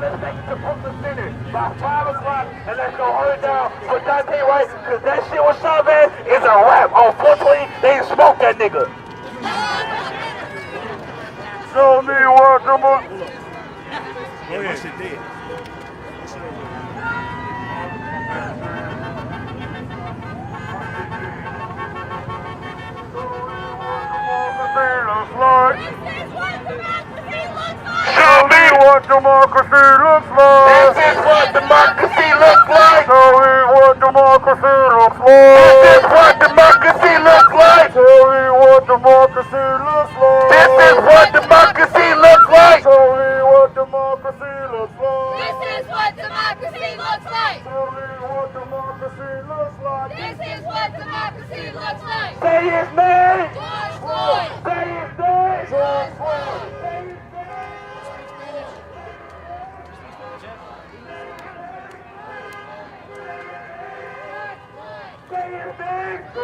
let's take it to Brooklyn Center by 5 o'clock, and let's go hold it down for Dante Wright, because that shit with Chauvin is a wrap. Unfortunately, they smoked that nigga. Show me what the fuck. Oh yeah, shit dead. Show me what democracy looks like. This is what democracy looks like. Show me what democracy looks like. This is what democracy looks like. Show me what democracy looks like. This is what democracy looks like. Show me what democracy looks like. This is what democracy looks like. Show me what democracy looks like. This is what democracy looks like. Say his name. George Floyd. Say his name. George Floyd. Say his name. Say his name.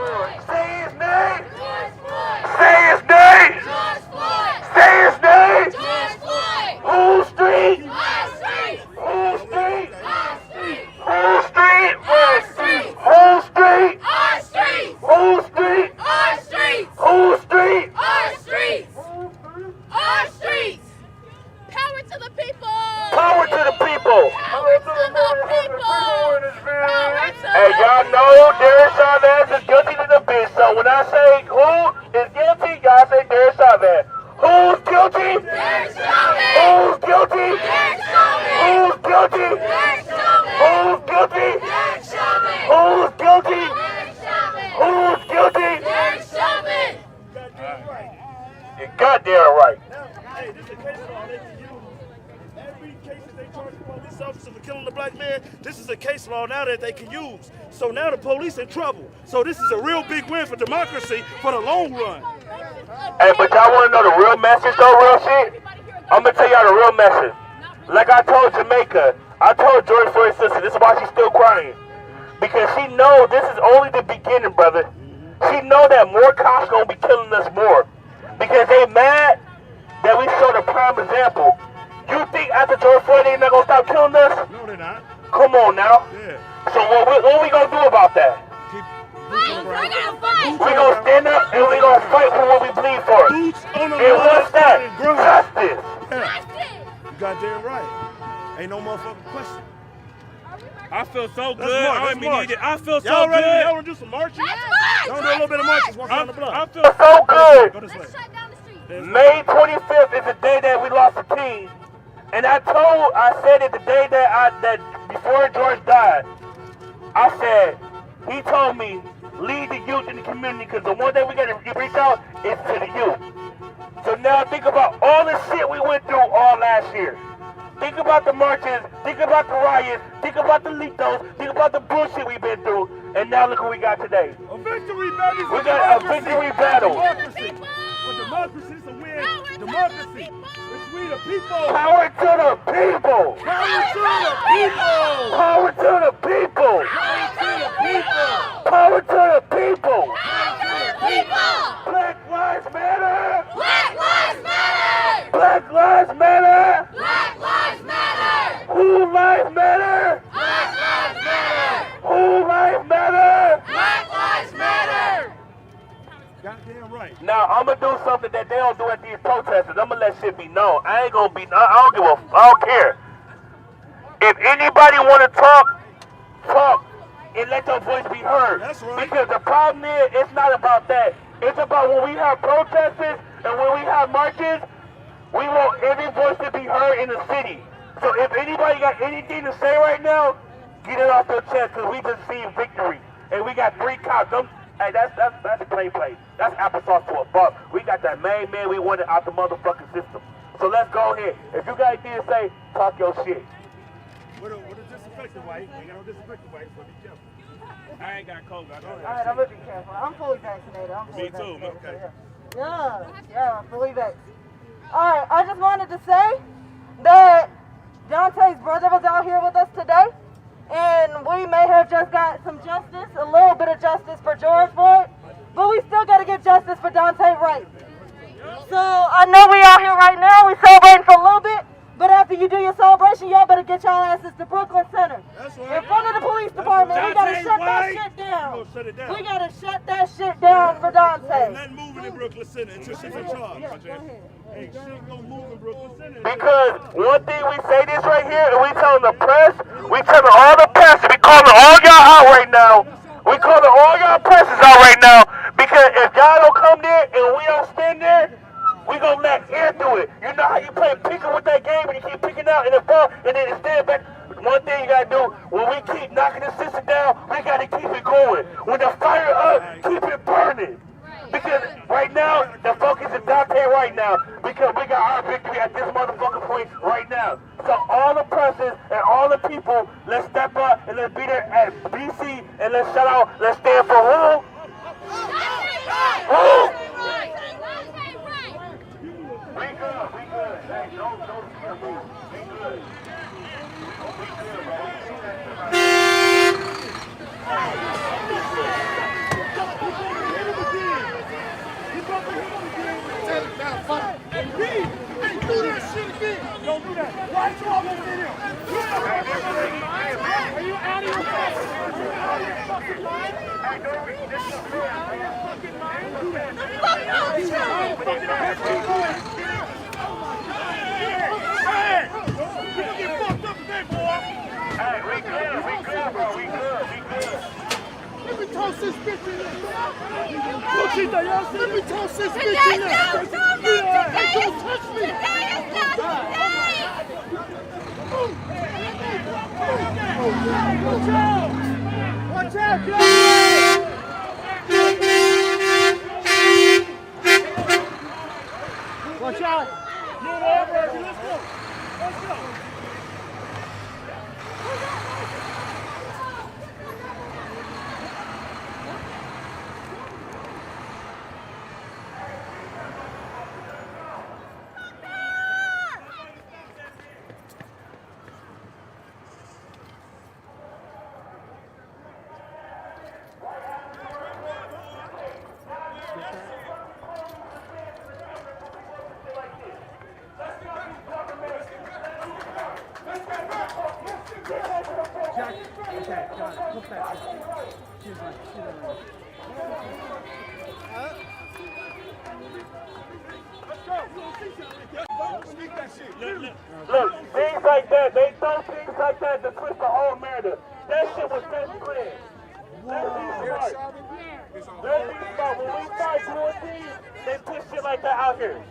George Floyd. Say his name. George Floyd. Say his name. George Floyd. Say his name. George Floyd. Whose street? Our street. Whose street? Our street. Whose street? Our street. Whose street? Our street. Whose street? Our street. Whose street? Our streets. Our streets. Power to the people. Power to the people. Power to the people. Power to Hey, y'all know Derek Chauvin is guilty to the bitch. So when I say who is guilty, y'all say Derek Chauvin. Who's guilty? Derek Chauvin. Who's guilty? Derek Chauvin. Who's guilty? Derek Chauvin. Who's guilty? Derek Chauvin. Who's guilty? Derek Chauvin. Who's guilty? Derek Chauvin. You goddamn right. Hey, this is a case law they can use. Every case that they charge the police officer for killing the black man, this is a case law now that they can use. So now the police in trouble. So this is a real big win for democracy for the long run. Hey, but y'all want to know the real message though, real shit? I'm going to tell y'all the real message. Like I told Jamaica, I told George Floyd's sister, this is why she's still crying. Because she know this is only the beginning, brother. She know that more cops going to be killing us more. Because they mad that we showed a prime example. You think after George Floyd they not going to stop killing us? No, they're not. Come on now. Yeah. So what we going to do about that? Fight. We're gonna fight. We going to stand up and we going to fight for what we believe for. Boots on the And what's that? ground. Justice. Yeah. You goddamn right. Ain't no motherfucking question. I feel so good. Let's march. I feel so Y'all ready? good. Y'all want to do some marching? Let's march. Y'all do a little bit of marches. Walk around the block. I feel So good. Go this way. Let's shut down the street. May 25th is the day that we lost the king. And I said it the day that before George died, I said, he told me, lead the youth in the community, because the one day we got to reach out is to the youth. So now think about all the shit we went through all last year. Think about the marches, think about the riots, think about the litos, think about the bullshit we've been through, and now look what we got today. A victory, baby. We got a victory battle. Democracy. For democracy, it's a win. Democracy. It's we the people. Power to the people! Power to the people. Power to the people! Power to the people. Power to the people! Power to the people. Black Lives Matter! Black lives matter. Black Lives Matter! Black lives matter. Who lives matter? Black lives matter. Who lives matter? Black lives matter. Goddamn right. Now I'm gonna do something that they don't do at these protesters. I'm gonna let shit be known. I don't care. If anybody wanna talk and let your voice be heard. That's right. Because the problem is, it's not about that. It's about when we have protesters and when we have marches, we want every voice to be heard in the city. So if anybody got anything to say right now, get it off their chest, because we just seen victory. And we got 3 cops. Hey, that's a play. That's applesauce to a buck. We got that main man we wanted out the motherfucking system. So let's go ahead. If you got anything to say, talk your shit. With a disinfectant wipe. Ain't got no disinfectant wipe, so be careful. I ain't got COVID. I All right, I'm gonna be careful. I'm fully vaccinated. Me too, man. Okay. Yeah, fully vaccinated. All right, I just wanted to say that Dante's brother was out here with us today, and we may have just got some justice, a little bit of justice for George Floyd, but we still got to get justice for Dante Wright. So I know we out here right now, we celebrating for a little bit, But after you do your celebration, y'all better get y'all asses to Brooklyn Center. That's right. In front of the police department. We gotta shut that shit down. We're gonna shut it down. We gotta shut that shit down for Dante. Ain't nothing moving in Brooklyn Center until she's in charge. Yeah, go ahead. Ain't shit gonna move in Brooklyn Center. Because one thing we say this right here, and we telling the press, we telling all the press, we calling all y'all out right now. We calling all y'all presses out right now. Because if y'all don't come there and we don't stand there, we gonna let air do it. You know how you play picking with that game and you keep picking out in the ball and then it stand back. One thing you gotta do, when we keep knocking the system down, we gotta keep it going. When the fire up, keep it burning. Because right now, the focus is Dante right now. Because we got our victory at this motherfucking point right now. So all the presses and all the people, let's step up and let's be there at BC and let's shout out, let's stand for who? Who? We good, we good. Hey, don't move. We good. We good, bro. Don't do that. Why you almost in here? Are you out of your fucking mind? Are you out of your fucking mind? Hey! You gonna get fucked up today, boy! Hey, we good, bro. We good. Let me toss this bitch in there. Let me toss this bitch in there. Hey, don't touch me. Watch out! Watch out, guys! Watch out! Move over, let's go! Let's go! Look, things like that, they throw things like that to twist the whole narrative. That shit was best planned. Let's be smart. Let's be smart. When we start doing things, they put shit like that out here.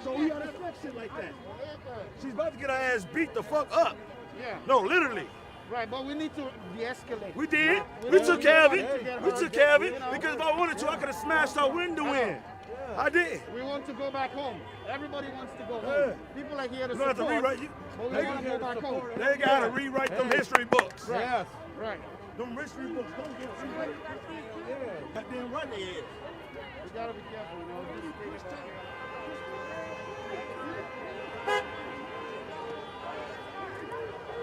So we gotta fix it like that. She's about to get her ass beat the fuck up. Yeah. No, literally. Right, but we need to de-escalate. We did. We took care of it. We took care of it because if I wanted to, I could have smashed our window in. I didn't. We want to go back home. Everybody wants to go Yeah. home. People are here to You don't have to support. rewrite. But we want to go back home. They gotta rewrite them history books. Right. Yes. Right. Them history books don't get rewritten. Yeah. Goddamn right they is. We gotta be careful, you know. This thing is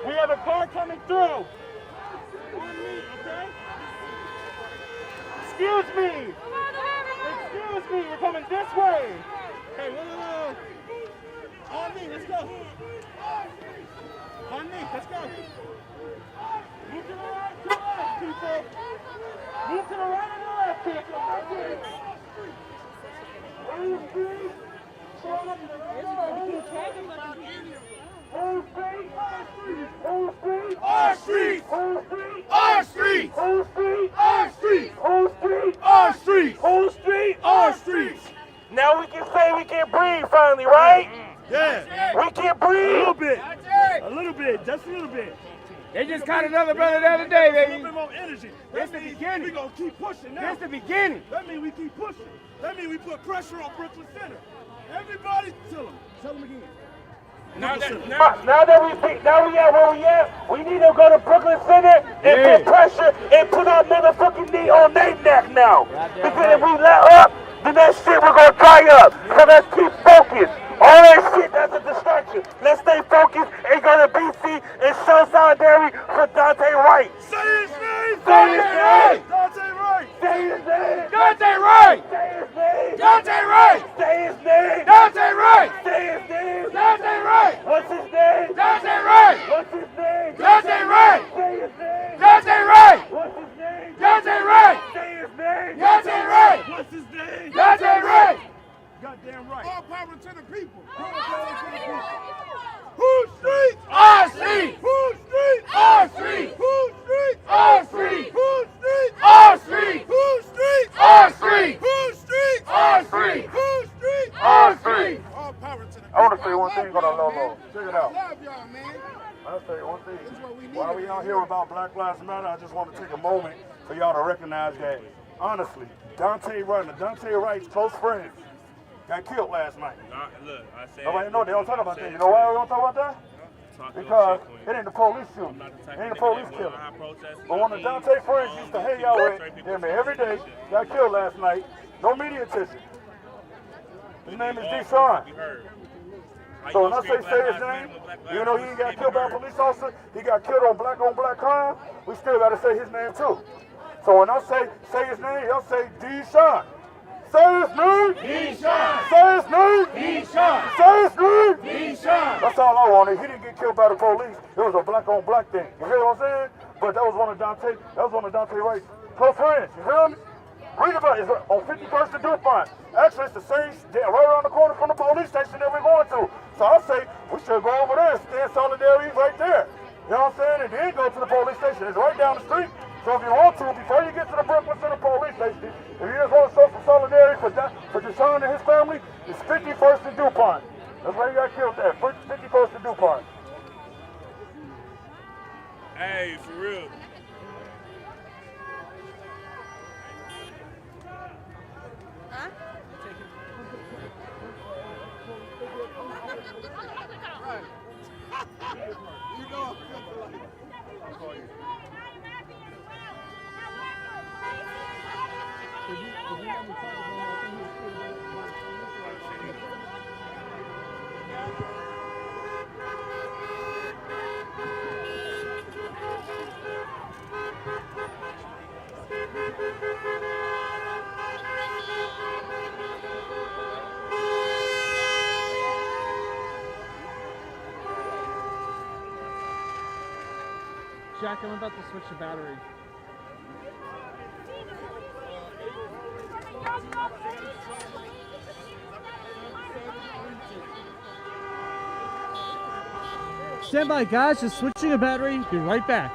We have a car coming through. Excuse me. Excuse me. We're coming this way. Hey, whoa. On me, let's go. On me, let's go. Move to the right and the left, people. Move to the right and the left, people. Whole street. Whole street. Whole street. Our street. Whole street. Our street. Whole street. Our street. Whole street. Our street. Whole street. Our streets. Now we can say we can breathe finally, right? Yeah. We can A little breathe. bit. A little bit. Just a little bit. They just caught another brother the other day, A little baby. bit more energy. This That the means beginning. we gonna keep pushing now. That's the beginning. That means we keep pushing. That means we put pressure on Brooklyn Center. Everybody, tell them again. Now that we at where we at, we need to go to Brooklyn Center and put pressure and put our motherfucking knee on their neck now. Because if we let up, then that shit we're gonna dry up. So let's keep focused. All that shit, that's a distraction. Let's stay focused and go to BC and show solidarity for Dante Wright. Say his name! Say his name! Dante Wright! Say his name! Dante Wright! Say his name! Dante Wright! Say his name! Dante Wright! Say his name! Dante Wright! What's his name? Dante Wright! What's his name? Dante Wright! Say his name! Dante Wright! What's his name? Dante Wright! Say his name! Dante Wright! What's his name? Dante Wright! Goddamn right. All power to the people. Who's street? Our street! Who's street? Our street! Who's street? Our street! Who's street? Our street! Who's street? Our street! Who's street? Our street! Who's street? Our street! All power to the people. I want to say one thing on our Lolo. Check it I out. love y'all, man. I'll say one thing. That's what we need. While we out here about Black Lives Matter, I just want to take a moment for y'all to recognize that, honestly, Dante Wright's close friends got killed last night. Look, I said. Nobody know. They don't talk about that. You know why we don't talk about that? Because it ain't the police shooting. It ain't the police killing. But one of Dante's friends used to hang out with him every day, got killed last night. No media attention. His name is Deshaun. So when I say his name, even though he ain't got killed by a police officer, he got killed on black crime, we still got to say his name too. So when I say his name, y'all say Deshaun. Say his name. Deshaun. Say his name. Deshaun. Say his name. Deshaun. That's all I wanted. He didn't get killed by the police. It was a black on black thing. You hear what I'm saying? But that was one of Dante Wright's close friends. You feel me? Read about it. It's on 51st and DuPont. Actually, it's the same, right around the corner from the police station that we're going to. So I say we should go over there and stand solidarity right there. You know what I'm saying? And then go to the police station. It's right down the street. So if you want to, before you get to the Brooklyn Center police station, if you just want to show some solidarity for Deshaun and his family, it's 51st and DuPont. That's where he got killed at. 51st and DuPont. Hey, for real. Huh? You know, Jack, I'm about to switch the battery. Stand by, guys. Just switching a battery. Be right back.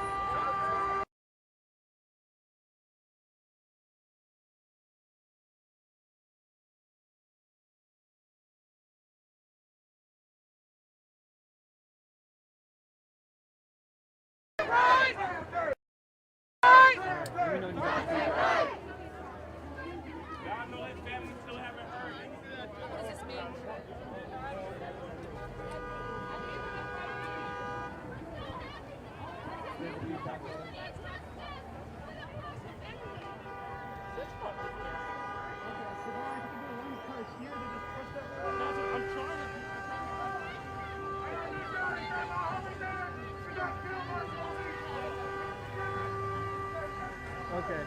Okay,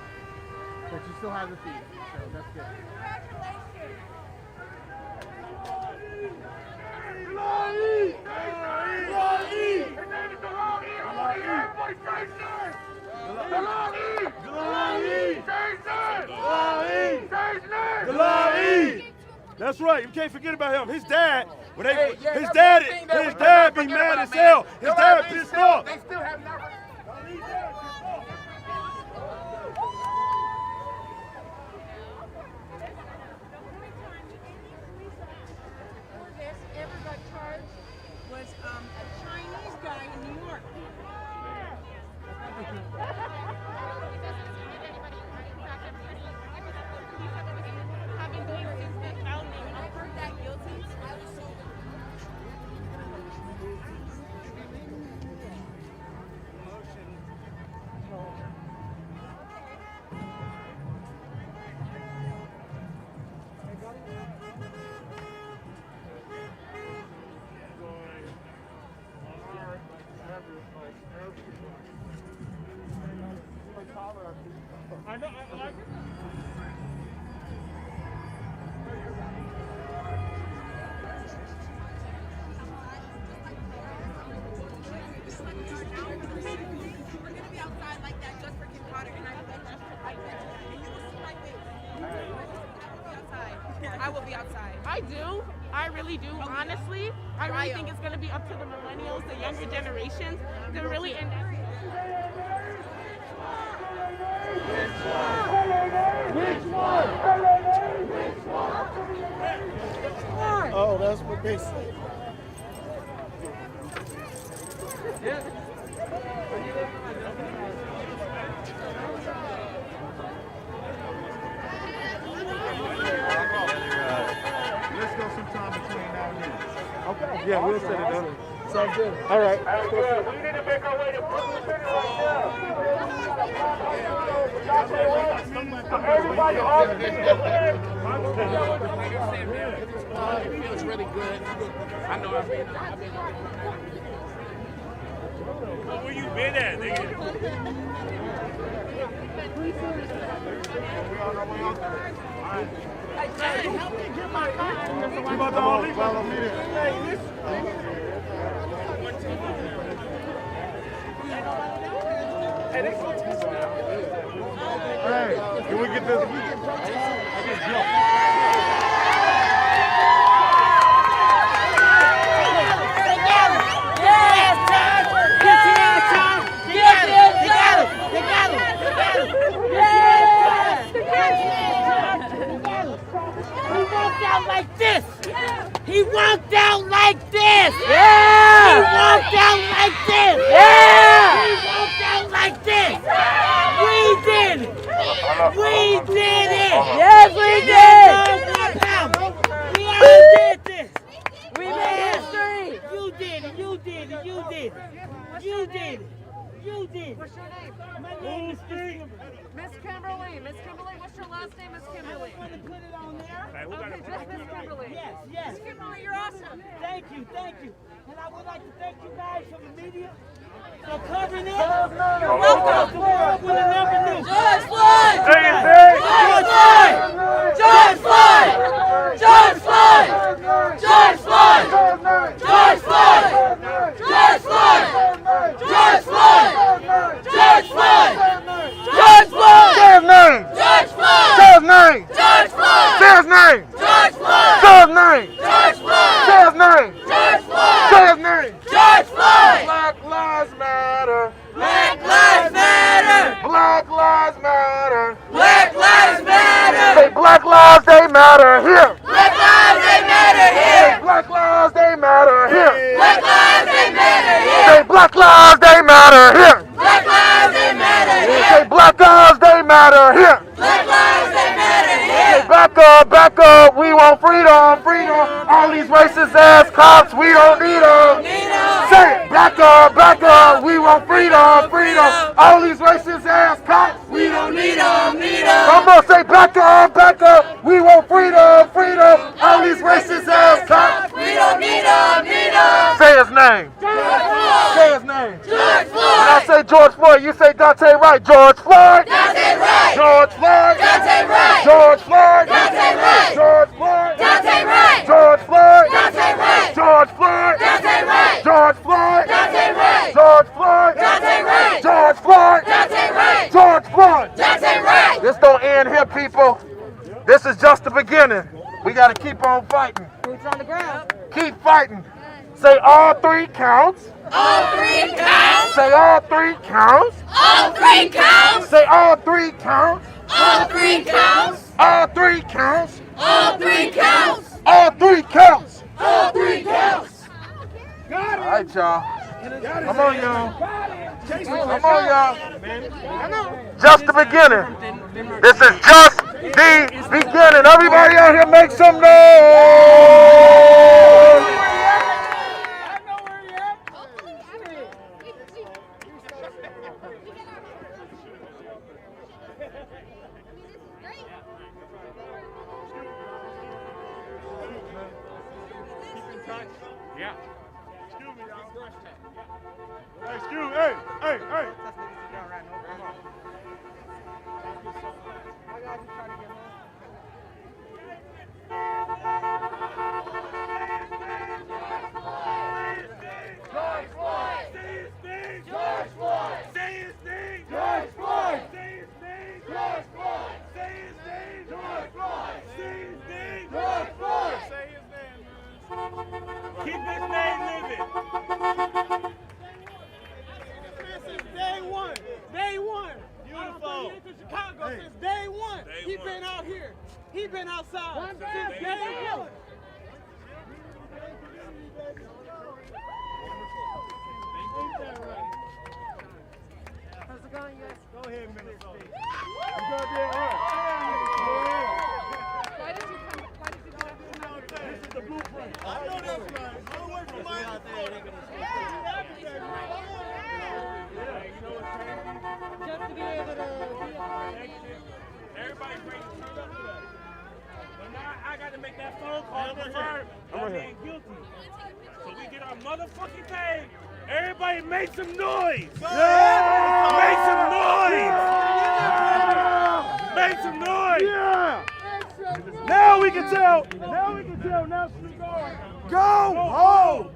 but you still have the feed, so that's good. That's right. You can't forget about him. His dad, his dad be mad as hell. His dad pissed off. they still have not. Ever got charged was a Chinese guy in New York. Having been since the founding, I heard that guilty. know, I like it. We're gonna be outside like that just for Kim Carter, and I will like that. And you will see my face. I will be outside. I do. I really do. Honestly, I really think it's going to be up to the millennials, the younger generations, to really end it. Which one? Oh, that's what they say. Let's go sometime between now and then. Okay. Yeah, we'll set it up. Sounds good. All right. We need to make our way to Brooklyn City right now. So everybody all the It feels really good. I know I've been Where you been at, nigga? You about to all leave? Follow me there. Hey, can we get this? like this. He walked out like this. Yeah. He walked out like this. Yeah. He walked out like this. We did it. We did it. Yes, we did. We all did this. We made history. You did it. You did it. You did it. You did it. You did it. What's your name? My name is Kimberly. Miss Kimberly. Miss Kimberly, what's your last name, Miss Kimberly? I want to put it on there. Okay, just Miss Kimberly. Yes, yes. Miss Kimberly, you're awesome. Thank you, thank you. And I would like to thank you guys from the media for covering it. You're welcome. The world would have never knew. George Floyd! George Floyd! George Floyd! George Floyd! George Floyd! George Floyd! George Floyd! George Floyd! George Floyd! George Floyd! Say his name! George Floyd! Say his name! George Floyd! Say his name! George Floyd! Say his name! George Floyd! Say his name! George Floyd! Say his name! George Floyd! Black Lives Matter! Black Lives Matter! Black Lives Matter! Black Lives Matter! Say Black Lives, they matter here! Black Lives, they matter here! Black Lives, they matter here! Black Lives, they matter here! Say Black Lives, they matter here! Black Lives, they matter Say here! Black Lives, they matter here! Black Lives, they matter here! Say back up, we want freedom, freedom! All these racist ass cops, we don't need them! Say it, back up, we want freedom, freedom! All these racist ass cops, we don't need them, Come on, say back up, we want freedom, freedom! All these racist ass cops, We don't need them, say his name! Say his name! George When I Floyd! say George Floyd, you say Dante Wright. George Floyd! Dante Wright! George Floyd! Dante Wright! George Floyd! Dante Wright! George Floyd! Dante Wright! George Floyd! Dante Wright! George Floyd! Dante Wright! George Floyd! Dante Wright! George Floyd! Dante Wright! George Floyd! Dante Wright! George Floyd! Dante Wright! This don't end here, people. This is just the beginning. We got to keep on fighting. Boots on the ground. Keep fighting. Say all 3 counts. All 3 counts. Say all 3 counts. All 3 counts. Say all 3 counts. All 3 counts. All 3 counts. All 3 counts. All 3 counts. All 3 counts. All right, y'all. Come on, y'all. Come on, y'all. Just the beginning. This is just the beginning. Everybody out here make some noise. Yeah. Excuse me, y'all. Hey, excuse me. Hey. Come on. Thank you so I just try to get home. George Floyd! Say his name! George Floyd! Say his name! George Floyd! Say his name! George Floyd! Say his name! George Floyd! Say his name! George Floyd! Say his name, man. Keep his name living! Since day one. Day one. Beautiful. To Chicago since day one. He been out here. He been outside since day one. How's it going, guys? Go ahead, Minnesota. You go there, Why did you come out? This is the blueprint. I know that's right. I'll wait for mine. Just to be able to be Everybody's ready to turn up to that. But now I got to make that phone call to confirm I'm being guilty. So we get our motherfucking pay. Everybody make some noise. Yeah! Make some noise. Make some noise. Yeah! Now we can tell National Guard. Go home!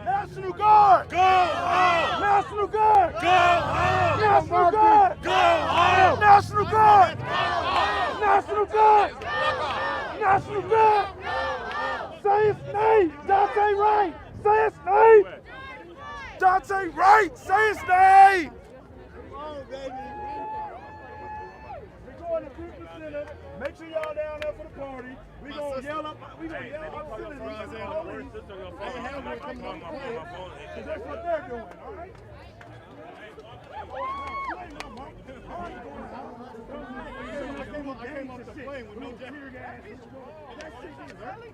National Guard! Go home. National Guard! Go home. National Guard! Go home. National Guard! National Guard! National Guard! Say his name! Dante Wright! Say his name! Dante Wright! Say his name! Come on, baby. We're going to People Center. Make sure y'all down there for the party. We're going to yell up citizens. Because that's what they're doing, all right? I came off the plane with no jacket. That shit is early.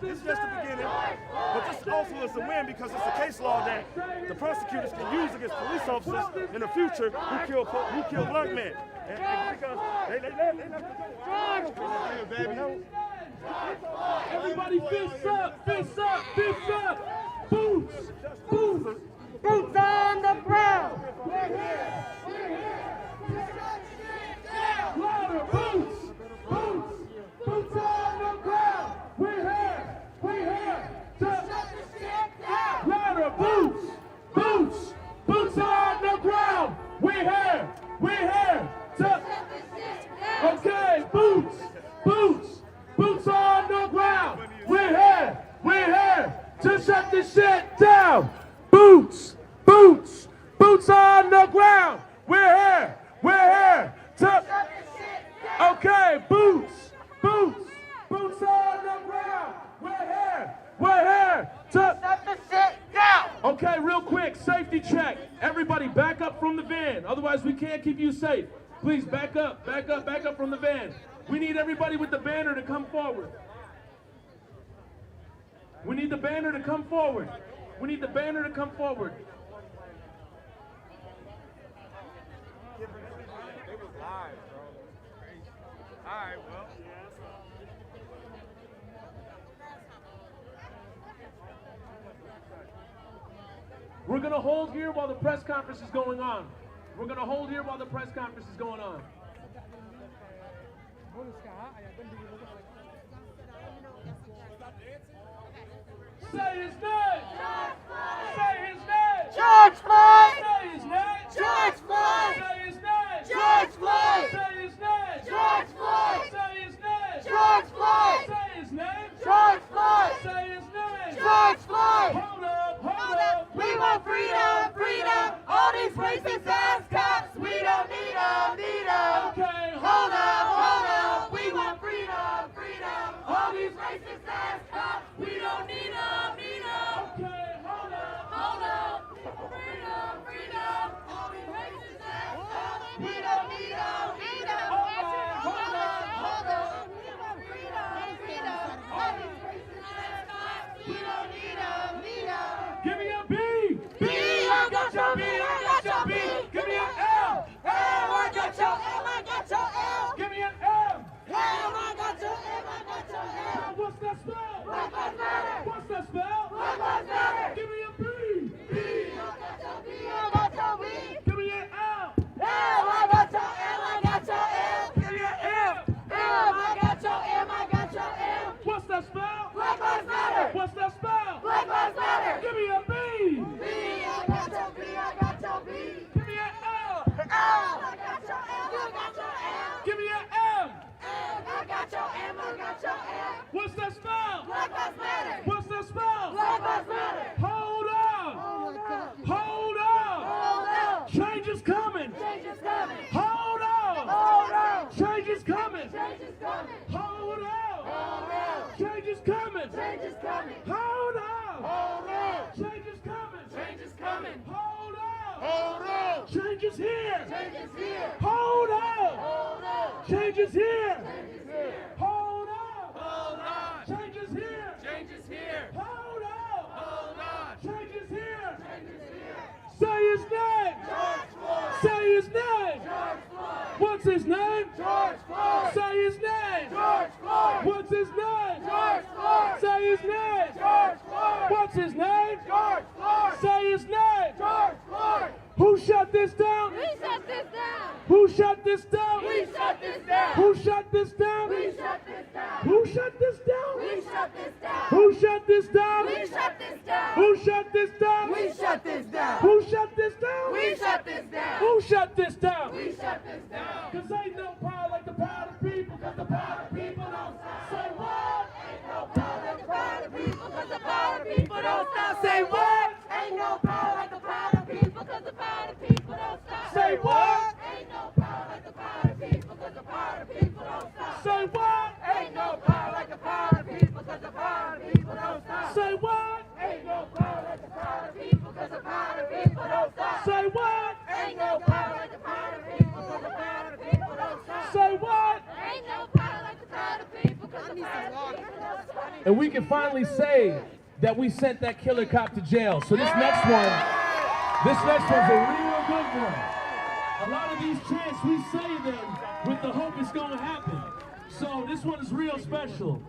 This is just the beginning, but this also is a win because it's a case law that the prosecutors can use against police officers in the future who kill black men. And because they left the Everybody fists up, fists up, fists up. Boots, boots, boots on the ground. Louder, boots, boots, boots on the ground. We're here to shut the shit down. Louder, boots, boots, boots on the ground. We're here to shut the shit down. Okay, boots, boots, boots on the ground. We're here to shut this shit down. Boots, boots, boots on the ground. We're here to shut this shit down. Okay, boots, boots, boots on the ground. We're here to shut this shit down. Okay, real quick, safety check. Everybody back up from the van. Otherwise, we can't keep you safe. Please back up from the van. We need everybody with the banner to come forward. We need the banner to come forward. We need the banner to come forward. It was live, bro. All right, well. We're going to hold here while the press conference is going on. Say his name! Say his name! George Floyd! Say his name! George Floyd! Say his name! George Floyd! Say his name! George Floyd! Say his name! George Floyd! Say his name! George Floyd! Say his name! George Floyd! Hold up! We want freedom, freedom. All these racist ass cops, we don't need them, Okay, Hold up. We want freedom, freedom. All these racist ass cops, we don't need them, Okay, hold up! Hold up. Freedom, Give me an M. I got your M, I got your M. What's that spell? Black Lives Matter. What's that spell? Black Lives Matter. Hold on. Hold on. Hold on. Change is coming. Change is coming. Hold on. Hold on. Change is coming. Change is coming. Hold on. Hold on. Change is coming. Change is coming. Hold on. Hold on. Change is coming. Change is coming. Hold on. Hold on. Change is here. Change is here. Hold on. Hold on. Change is here. Change is here. Hold on. Hold on. Change is here. Change is here. Hold on. Hold on. Change is here. Change is here. Say his name. George Floyd. Say his name. George Floyd. What's his name? George Floyd. Say his name. George Floyd. What's his name? George Floyd. Say his name. George Floyd. What's his name? George Floyd. Say his name. George Floyd. Who shut this down? We shut this down. Who shut this down? We shut this down. Who shut this down? We shut this down. Who shut this down? We shut this down. Who shut this down? We shut this down. Who shut this down? We shut this down. Who shut this down? We shut this down. Who shut this down? We shut this down. Cause ain't no power like the power of the people, cause the power of the people don't stop. Say what? Ain't no power like the power of the people, cause the power of the people don't stop. Say what? Ain't no power like the power of the people, cause the power of the people don't stop. Say what? Ain't no power like the power of the people, cause the power of the people don't stop. Say what? Ain't no power like the power of the people, cause the power of the people don't stop. Say what? Ain't no power like the power of the people, cause the power of the people don't stop. Say what? Ain't no power like the power of the people, cause the power of the people don't stop. Say what? Ain't no power like the power of the people, cause the power of the people don't stop. And we can finally say that we sent that killer cop to jail. So this next one's a real good one. A lot of these chants, we say them with the hope it's gonna happen. So this one is real special.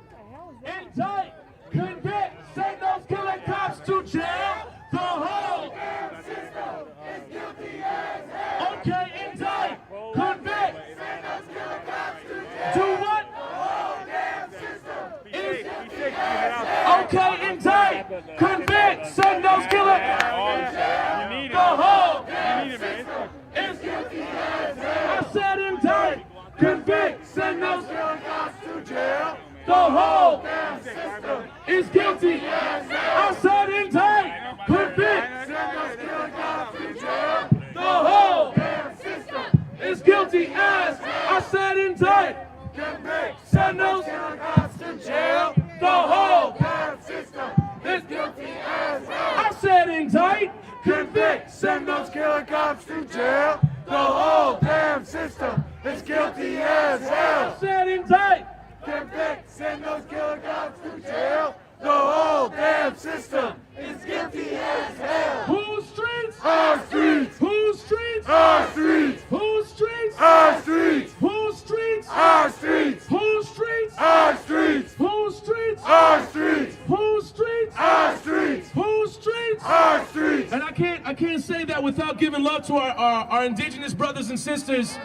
Indict, convict, send those killer cops to jail. The whole damn system is guilty as hell. Okay, indict, convict, send those killer cops to jail. Do what? The whole damn system is guilty as hell. Okay, indict, convict, send those killer cops to jail. The whole damn system is guilty as hell. I said indict, convict, send those killer cops to jail. The whole damn system is guilty as hell. I said indict, convict, send those killer cops to jail. The whole damn system is guilty as hell. I said indict, convict, send those killer cops to jail. The whole damn system is guilty as hell. I said indict, convict, send those killer cops to jail. The whole damn system is guilty as hell. I said indict, convict, send those killer cops to jail. The whole damn system is guilty as hell. Whose streets? Our streets. Whose streets? Our streets. Whose streets? Our streets. Whose streets? Our streets. Whose streets? Our streets. Whose streets? Our streets. Whose streets? Our streets. Whose streets? Our streets. And I can't say that without giving love to our indigenous brothers and sisters.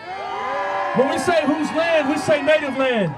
When we say whose land, we say native land.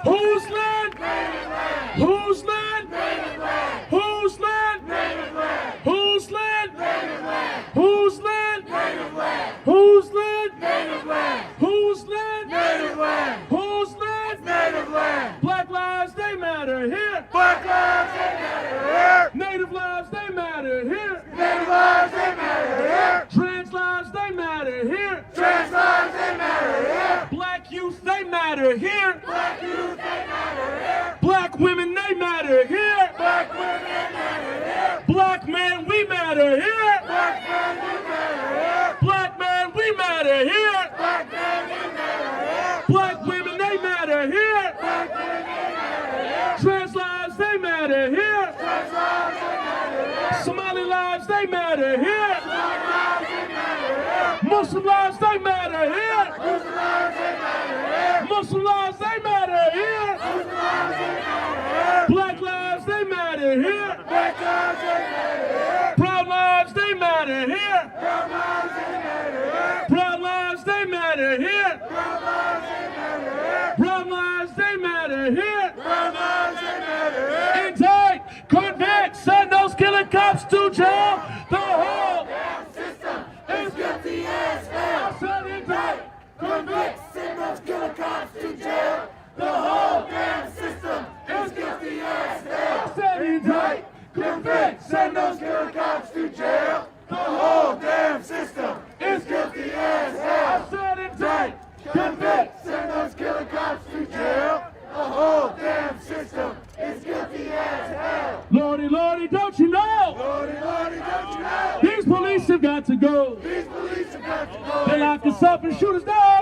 Whose land? Native land. Whose land? Native land. Whose land? Native land. Whose land? Native land. Whose land? Native land. Whose land? Native land. Whose land? Native land. Whose land? Native land. Black lives, they matter here. Black lives, they matter here. Native lives, they matter here. Native lives, they matter here. Trans lives, they matter here. Trans lives, they matter here. Black youth, they matter here. Black youth, they matter here. Black women, they matter here. Black women, they matter here. Black men, we matter here. Black men, we matter here. Black men, we matter here. Black men, we matter here. Black women, they matter here. Black women, they matter here. Trans lives, they matter here. Trans lives, they matter here. Somali lives, they matter here. Somali lives, they matter here. Muslim lives, they matter here. Muslim lives, they matter here. Muslim lives, they matter here. Muslim lives, they matter here. Black lives, they matter here. Black lives, they matter here. Brown lives, they matter here. Brown lives, they matter here. Brown lives, they matter here. Brown lives, they matter here. Brown lives, they matter here. Brown lives, they matter here. Indict, convict, send those killer cops to jail. The whole damn system is guilty as hell. I said indict, convict, send those those killer cops to jail. The whole damn system is guilty as hell. I said indict, convict, send those killer cops to jail. The whole damn system is guilty as hell. I said indict, convict, send those killer cops to jail. The whole damn system is guilty as hell. Lordy, Lordy, don't you know? Lordy, Lordy, don't you know? These police have got to go. These police have got to go. They lock us up and shoot us down.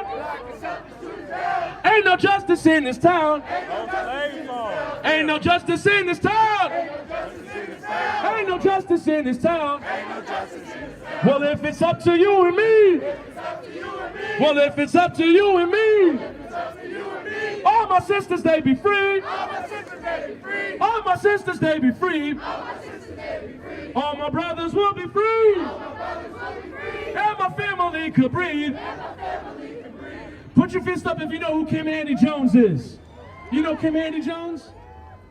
Ain't no justice in this town. Ain't no justice in this town. Ain't no justice in this town. Well, if it's up to you and me. Well, if it's up to you and me. All my sisters, they be free. All my sisters, they be free. All my brothers will be free. And my family could breathe. Put your fist up if you know who Kim Handy Jones is. You know Kim Handy Jones?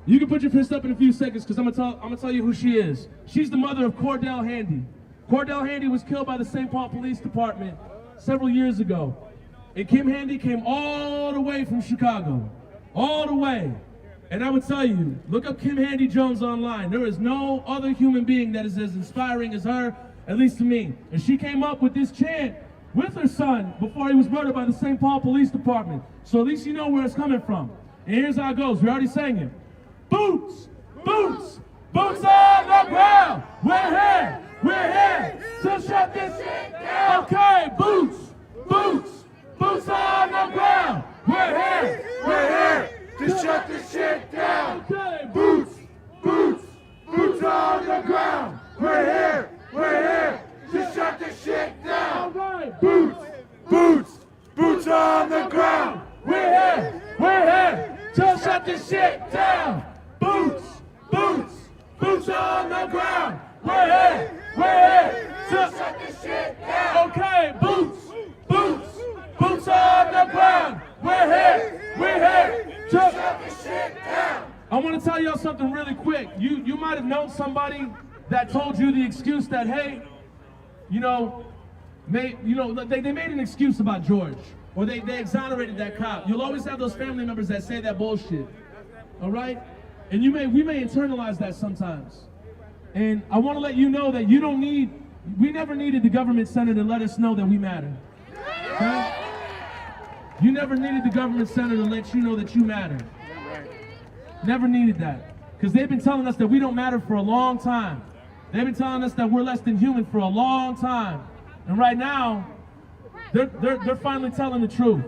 You can put your fist up in a few seconds because I'm gonna tell you who she is. She's the mother of Cordell Handy. Cordell Handy was killed by the St. Paul Police Department several years ago. And Kim Handy came all the way from Chicago. All the way. And I would tell you, look up Kim Handy Jones online. There is no other human being that is as inspiring as her, at least to me. And she came up with this chant with her son before he was murdered by the St. Paul Police Department. So at least you know where it's coming from. And here's how it goes. We already sang it. Boots, boots, boots on the ground. We're here to shut this shit down. Okay, boots, boots, boots on the ground. We're here to shut this shit down. Okay, Boots, boots, boots on the ground. We're here to shut this shit down. Alright, Boots, boots, boots on the ground. we're here to shut this shit down. Boots, boots, boots on the ground. We're here To shut this shit down. Okay, boots, boots, boots on the ground. We're here to Shut this shit down. I want to tell y'all something really quick. You might have known somebody that told you the excuse that, hey, they made an excuse about George, or they exonerated that cop. You'll always have those family members that say that bullshit, all right? And we may internalize that sometimes. And I want to let you know that we never needed the government center to let us know that we matter, okay? You never needed the government center to let you know that you matter. Never needed that. Because they've been telling us that we don't matter for a long time. They've been telling us that we're less than human for a long time. And right now, they're finally telling the truth.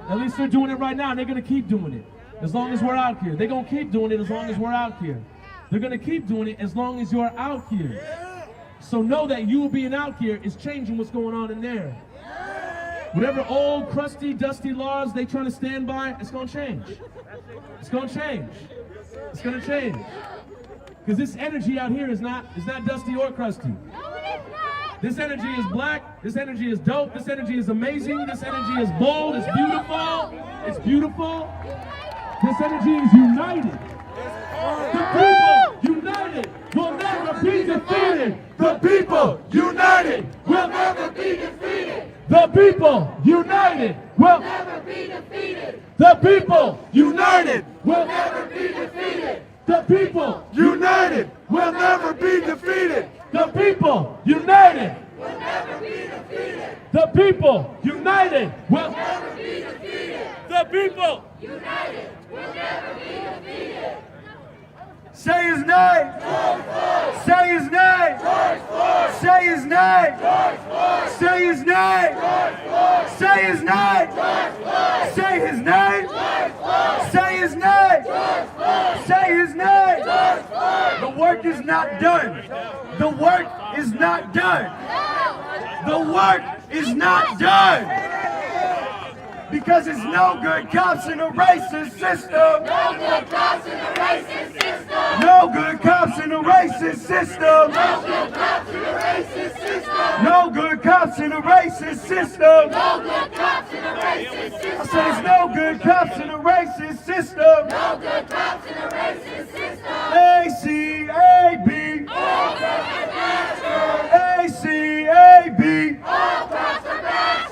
At least they're doing it right now, and they're going to keep doing it as long as we're out here. They're going to keep doing it as long as we're out here. They're going to keep doing it as long as you're out here. So know that you being out here is changing what's going on in there. Whatever old, crusty, dusty laws they trying to stand by, it's going to change. It's going to change. It's going to change. Because this energy out here is not dusty or crusty. This energy is black. This energy is dope. This energy is amazing. This energy is bold. It's beautiful. It's beautiful. This energy is united. The people united will never be defeated. The people united will never be defeated. The people united will Never be defeated. The people United will never be defeated. The people United will never be defeated. The people united. Will never be defeated. The people united will Never be defeated. The people United will never be defeated. Say his name. Say his name. Say his name. Say his name. Say his name. Say his name. Say his name. Say his name. The work is not done. The work is not done. The work is not done. Because it's no good cops in a racist system. No good cops in a racist system. No good cops in a racist system. No good cops in a racist system. No good cops in a racist system. No good cops in a racist system. I said it's no good cops in a racist system. No good cops in a racist system. ACAB. All cops are bastards. ACAB. All cops are bastards.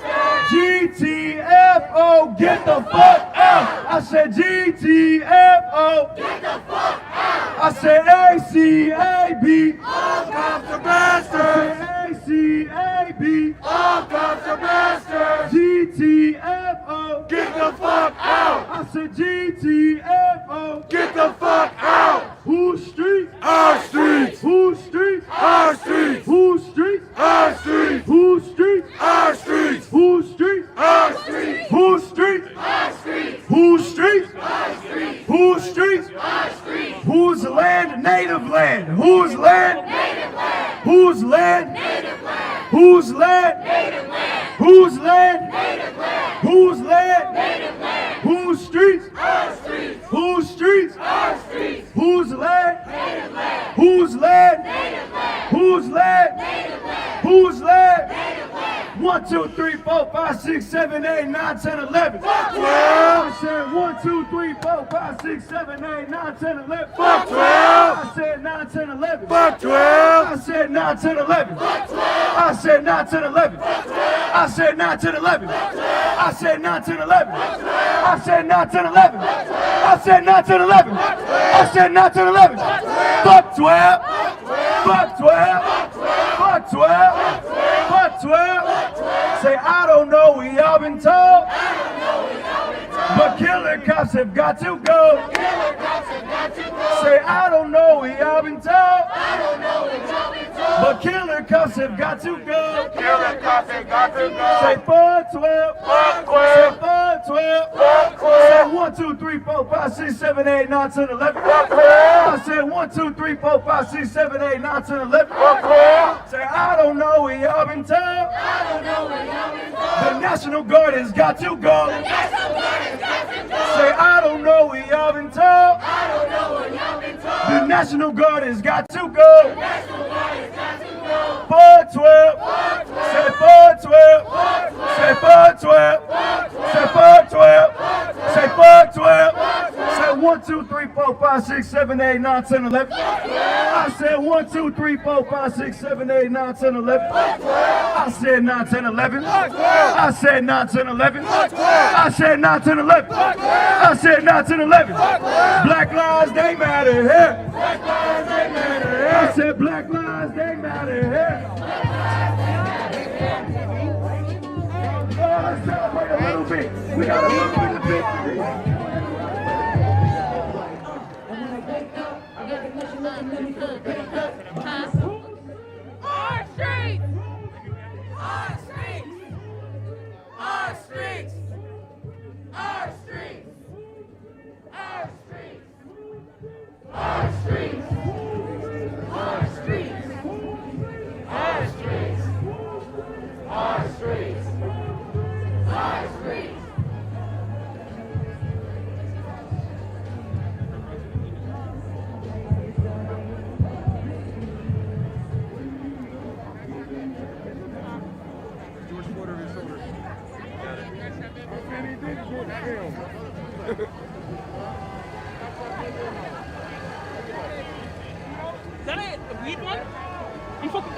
GTFO Get the fuck out. I said GTFO. Get the fuck out. I said ACAB. All cops are bastards. ACAB. All cops are bastards. GTFO. Get the fuck out. I said GTFO. Get the fuck out. Whose streets? Our streets. Whose streets? Our streets. Whose streets? Our streets. Whose streets? Our streets. Whose streets? Our streets. Whose streets? Our streets. Whose streets? Our streets. Whose streets? Our streets. Whose land? Native land. Whose land? Native land. Whose land? Native land. Whose land? Native land. Whose land? Native land. Whose land? Native land. Whose streets? Our streets. Whose streets? Our streets. Whose land? Native land. Whose land? Native land. Whose land? Native land. Whose land? Native land. 1, 2, 3, 4, 5, 6, 7, 8, 9, 10, 11. Fuck 12. I said 1, 2, 3, 4, 5, 6, 7, 8, 9, 10, 11. Fuck 12. I said 9, 10, 11. Fuck 12. I said 9, 10, 11. Fuck 12. I said 9, 10, 11. Fuck 12. I said 9, 10, 11. Fuck 12. I said 9, 10, 11. Fuck 12. I said 9, 10, 11. I said 9, 10, 11. I said 9, 10, 11. Fuck 12. Fuck 12. Fuck 12. Fuck 12. Say, I don't know, we all been told. But killer cops have got to go. Say, I don't know, we all been told. But killer cops have got to go. Killer cops have got to go. Say 412. Fuck 12. Say 412. Fuck 12. Say 1, 2, 3, 4, 5, 6, 7, 8, 9, 10, 11. Fuck 12. I said 1, 2, 3, 4, 5, 6, 7, 8, 9, 10, 11. Fuck 12. Say, I don't know, we all been told. The National Guard has got to go. Say, I don't know, we all been told. The National Guard has got to go. 412. Say 412. Say 412. Say 412. Say 412. Say 1, 2, 3, 4, 5, 6, 7, 8, 9, 10, 11. I said 1, 2, 3, 4, 5, 6, 7, 8, 9, 10, 11. I said 9, 10, 11. I said 9, 10, 11. I said 9, 10, 11. I said 9, 10, 11. Black lives, they matter here. I said black lives, they matter here. Oh, let's celebrate a little bit. We got a little bit of victory. Our streets! Our streets! Our streets! Our streets! Our streets! Our streets! Our streets! Our streets! Our streets! Our streets! Is that a weed one? You fucking.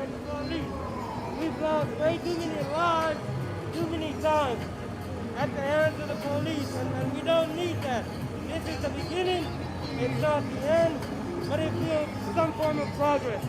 from the police. We've lost way too many lives, too many times at the hands of the police, and we don't need that. This is the beginning, it's not the end, but it feels some form of progress.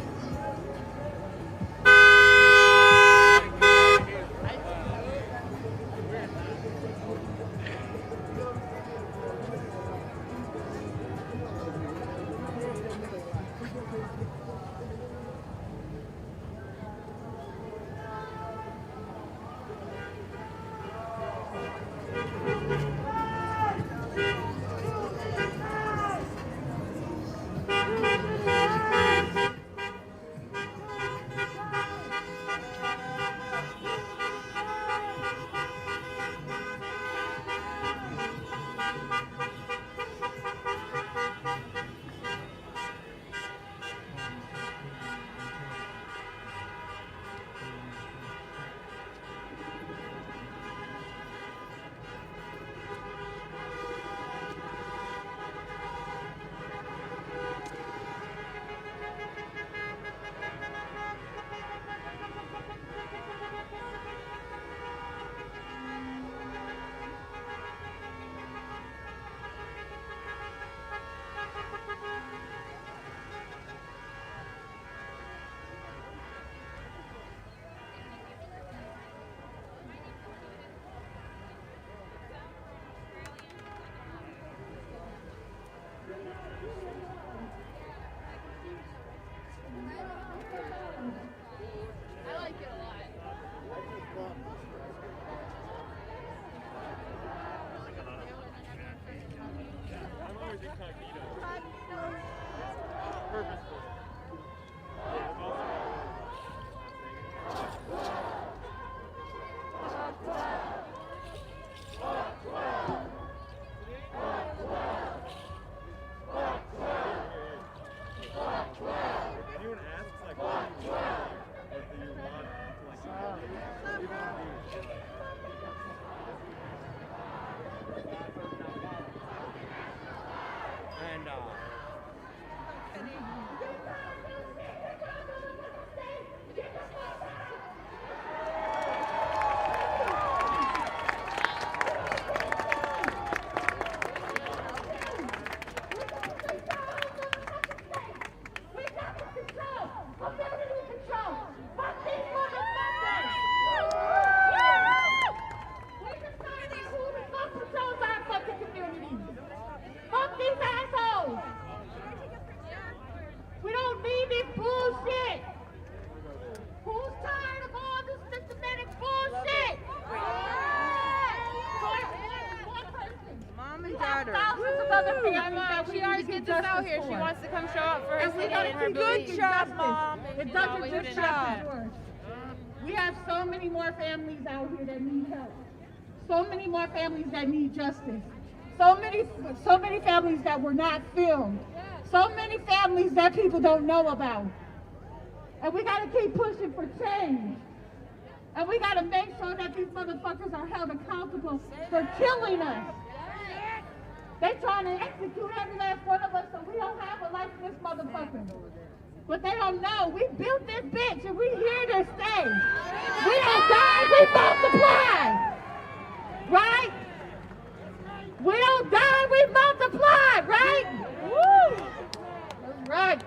She always gets us out here. She wants to come show up for her city and her beliefs. Good job, Mom. It does a good job. We have so many more families out here that need help. So many more families that need justice. So many families that were not filmed. So many families that people don't know about. And we gotta keep pushing for change. And we gotta make sure that these motherfuckers are held accountable for killing us. They trying to execute every last one of us so we don't have a life in this motherfucker. But they don't know. We built this bitch and we here to stay. We don't die, we multiply. Right? We don't die, we multiply, right? Woo! That's right.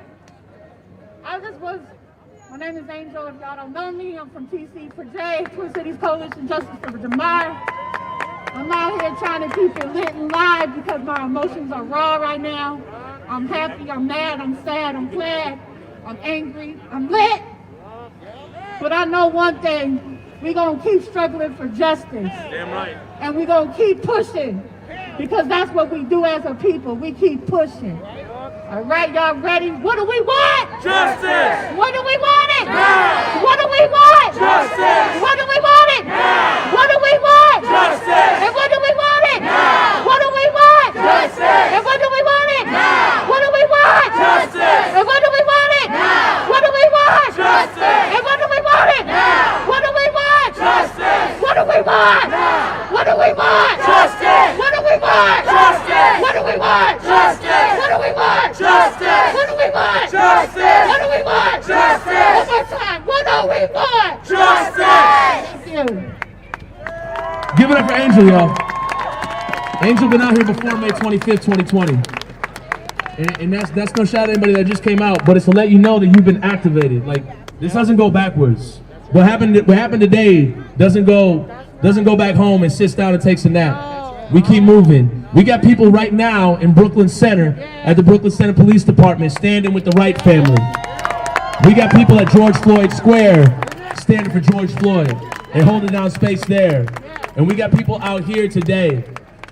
My name is Angel, if y'all don't know me. I'm from TC for J, Twin Cities Coalition Justice for Demar. I'm out here trying to keep it lit and live because my emotions are raw right now. I'm happy, I'm mad, I'm sad, I'm glad, I'm angry, I'm lit. But I know one thing, we're gonna keep struggling for justice. Damn right. And we're gonna keep pushing because that's what we do as a people, we keep pushing. All right, y'all ready? What do we want? Justice! What do we want it? Now! What do we want? Justice! What do we want it? Now! What do we want? Justice! And what do we want it? Now! What do we want? Justice! And what do we want it? Now! What do we want? Justice! And what do we want it? Now! What do we want? Justice! And what do we want it? Now! What do we want? Justice! What do we want? Now! What do we want? Justice! What do we want? Justice! What do we want? Justice! What do we want? Justice! What do we want? Justice! What do we want? Justice! One more time. What going for? Justice! Thank you. Give it up for Angel, y'all. Angel been out here before May 25th, 2020. And that's no shot at anybody that just came out, but it's to let you know that you've been activated. Like, this doesn't go backwards. What happened today doesn't go back home and sits down and takes a nap. We keep moving. We got people right now in Brooklyn Center at the Brooklyn Center Police Department standing with the Wright family. We got people at George Floyd Square standing for George Floyd and holding down space there. And we got people out here today.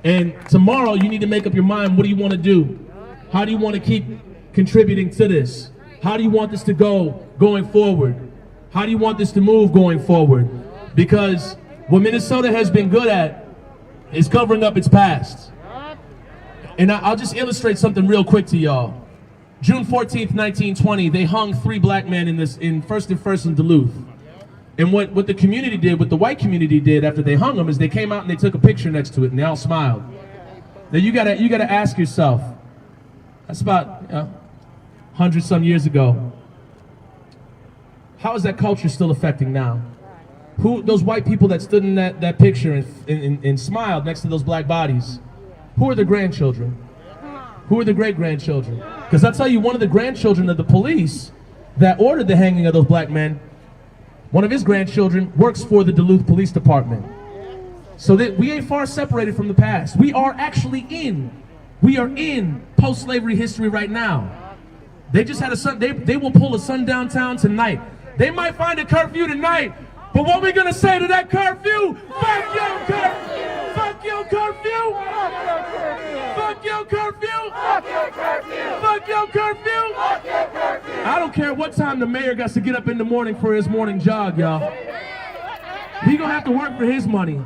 And tomorrow you need to make up your mind, what do you want to do? How do you want to keep contributing to this? How do you want this to go going forward? How do you want this to move going forward? Because what Minnesota has been good at is covering up its past. And I'll just illustrate something real quick to y'all. June 14th, 1920, they hung 3 black men in First and First in Duluth. And what the community did, what the white community did after they hung them, is they came out and they took a picture next to it and they all smiled. Now you gotta ask yourself, that's about 100-some years ago. How is that culture still affecting now? Those white people that stood in that picture and smiled next to those black bodies, who are their grandchildren? Who are the great-grandchildren? Because I'll tell you, one of the grandchildren of the police that ordered the hanging of those black men, one of his grandchildren works for the Duluth Police Department. So that we ain't far separated from the past. We are actually in post-slavery history right now. They just had they will pull a sundown town tonight. They might find a curfew tonight, but what we gonna say to that curfew? Fuck your curfew! Fuck your curfew! Fuck your curfew! Fuck your curfew! Fuck your curfew! Fuck your curfew! I don't care what time the mayor got to get up in the morning for his morning jog, y'all. He gonna have to work for his money.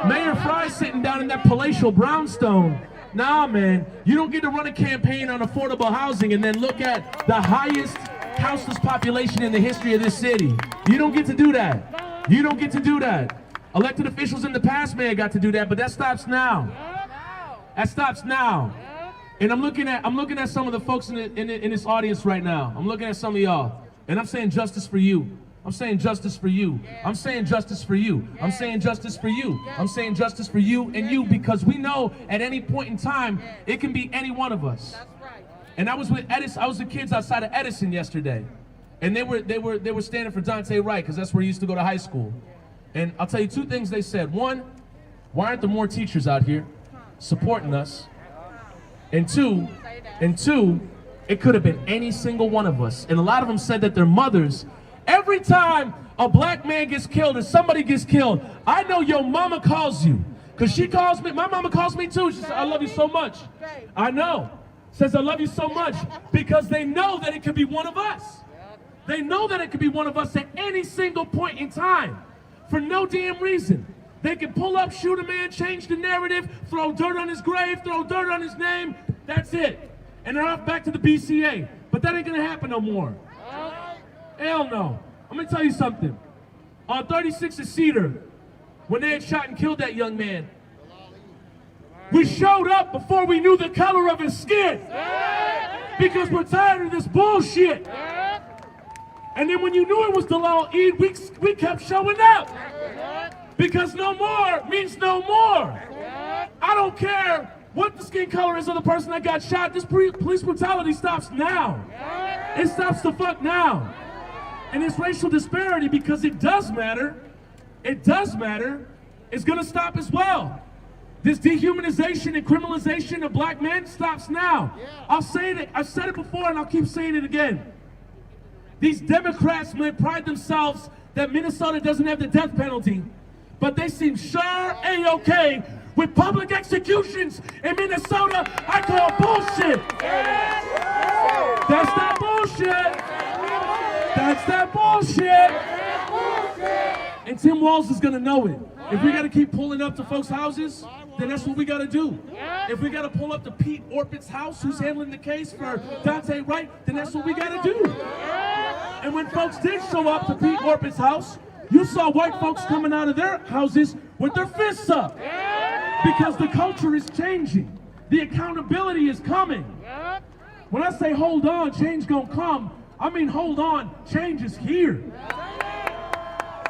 Mayor Fry's sitting down in that palatial brownstone. Nah, man, you don't get to run a campaign on affordable housing and then look at the highest houseless population in the history of this city. You don't get to do that. You don't get to do that. Elected officials in the past may have got to do that, but that stops now. That stops now. And I'm looking at some of the folks in this audience right now. I'm looking at some of y'all, and I'm saying justice for you. I'm saying justice for you. I'm saying justice for you. I'm saying justice for you. I'm saying justice for you and you, because we know at any point in time it can be any one of us. And I was with Edison. I was with kids outside of Edison yesterday, and they were standing for Dante Wright because that's where he used to go to high school. And I'll tell you 2 things they said. 1, why aren't there more teachers out here supporting us? And two, it could have been any single one of us. And a lot of them said that their mothers, every time a black man gets killed or somebody gets killed, I know your mama calls you. Because she calls me, my mama calls me too. She says, I love you so much. I know. Says, I love you so much. Because they know that it could be one of us. They know that it could be one of us at any single point in time. For no damn reason. They can pull up, shoot a man, change the narrative, throw dirt on his grave, throw dirt on his name. That's it. And they're off back to the BCA. But that ain't gonna happen no more. Hell no. I'm gonna tell you something. On 36 of Cedar, when they had shot and killed that young man, we showed up before we knew the color of his skin. Because we're tired of this bullshit. And then when you knew it was Dalal Eid, we kept showing up. Because no more means no more. I don't care what the skin color is of the person that got shot. This police brutality stops now. It stops the fuck now. And this racial disparity, because it does matter, is gonna stop as well. This dehumanization and criminalization of black men stops now. I'll say it, I've said it before and I'll keep saying it again. These Democrats may pride themselves that Minnesota doesn't have the death penalty, but they seem sure A-OK with public executions in Minnesota. I call bullshit. That's that bullshit. That's that bullshit. And Tim Walz is gonna know it. If we gotta keep pulling up to folks' houses, then that's what we gotta do. If we gotta pull up to Pete Orpit's house, who's handling the case for Dante Wright, then that's what we gotta do. And when folks did show up to Pete Orpit's house, you saw white folks coming out of their houses with their fists up. Because the culture is changing. The accountability is coming. When I say hold on, change gonna come, I mean, hold on, change is here.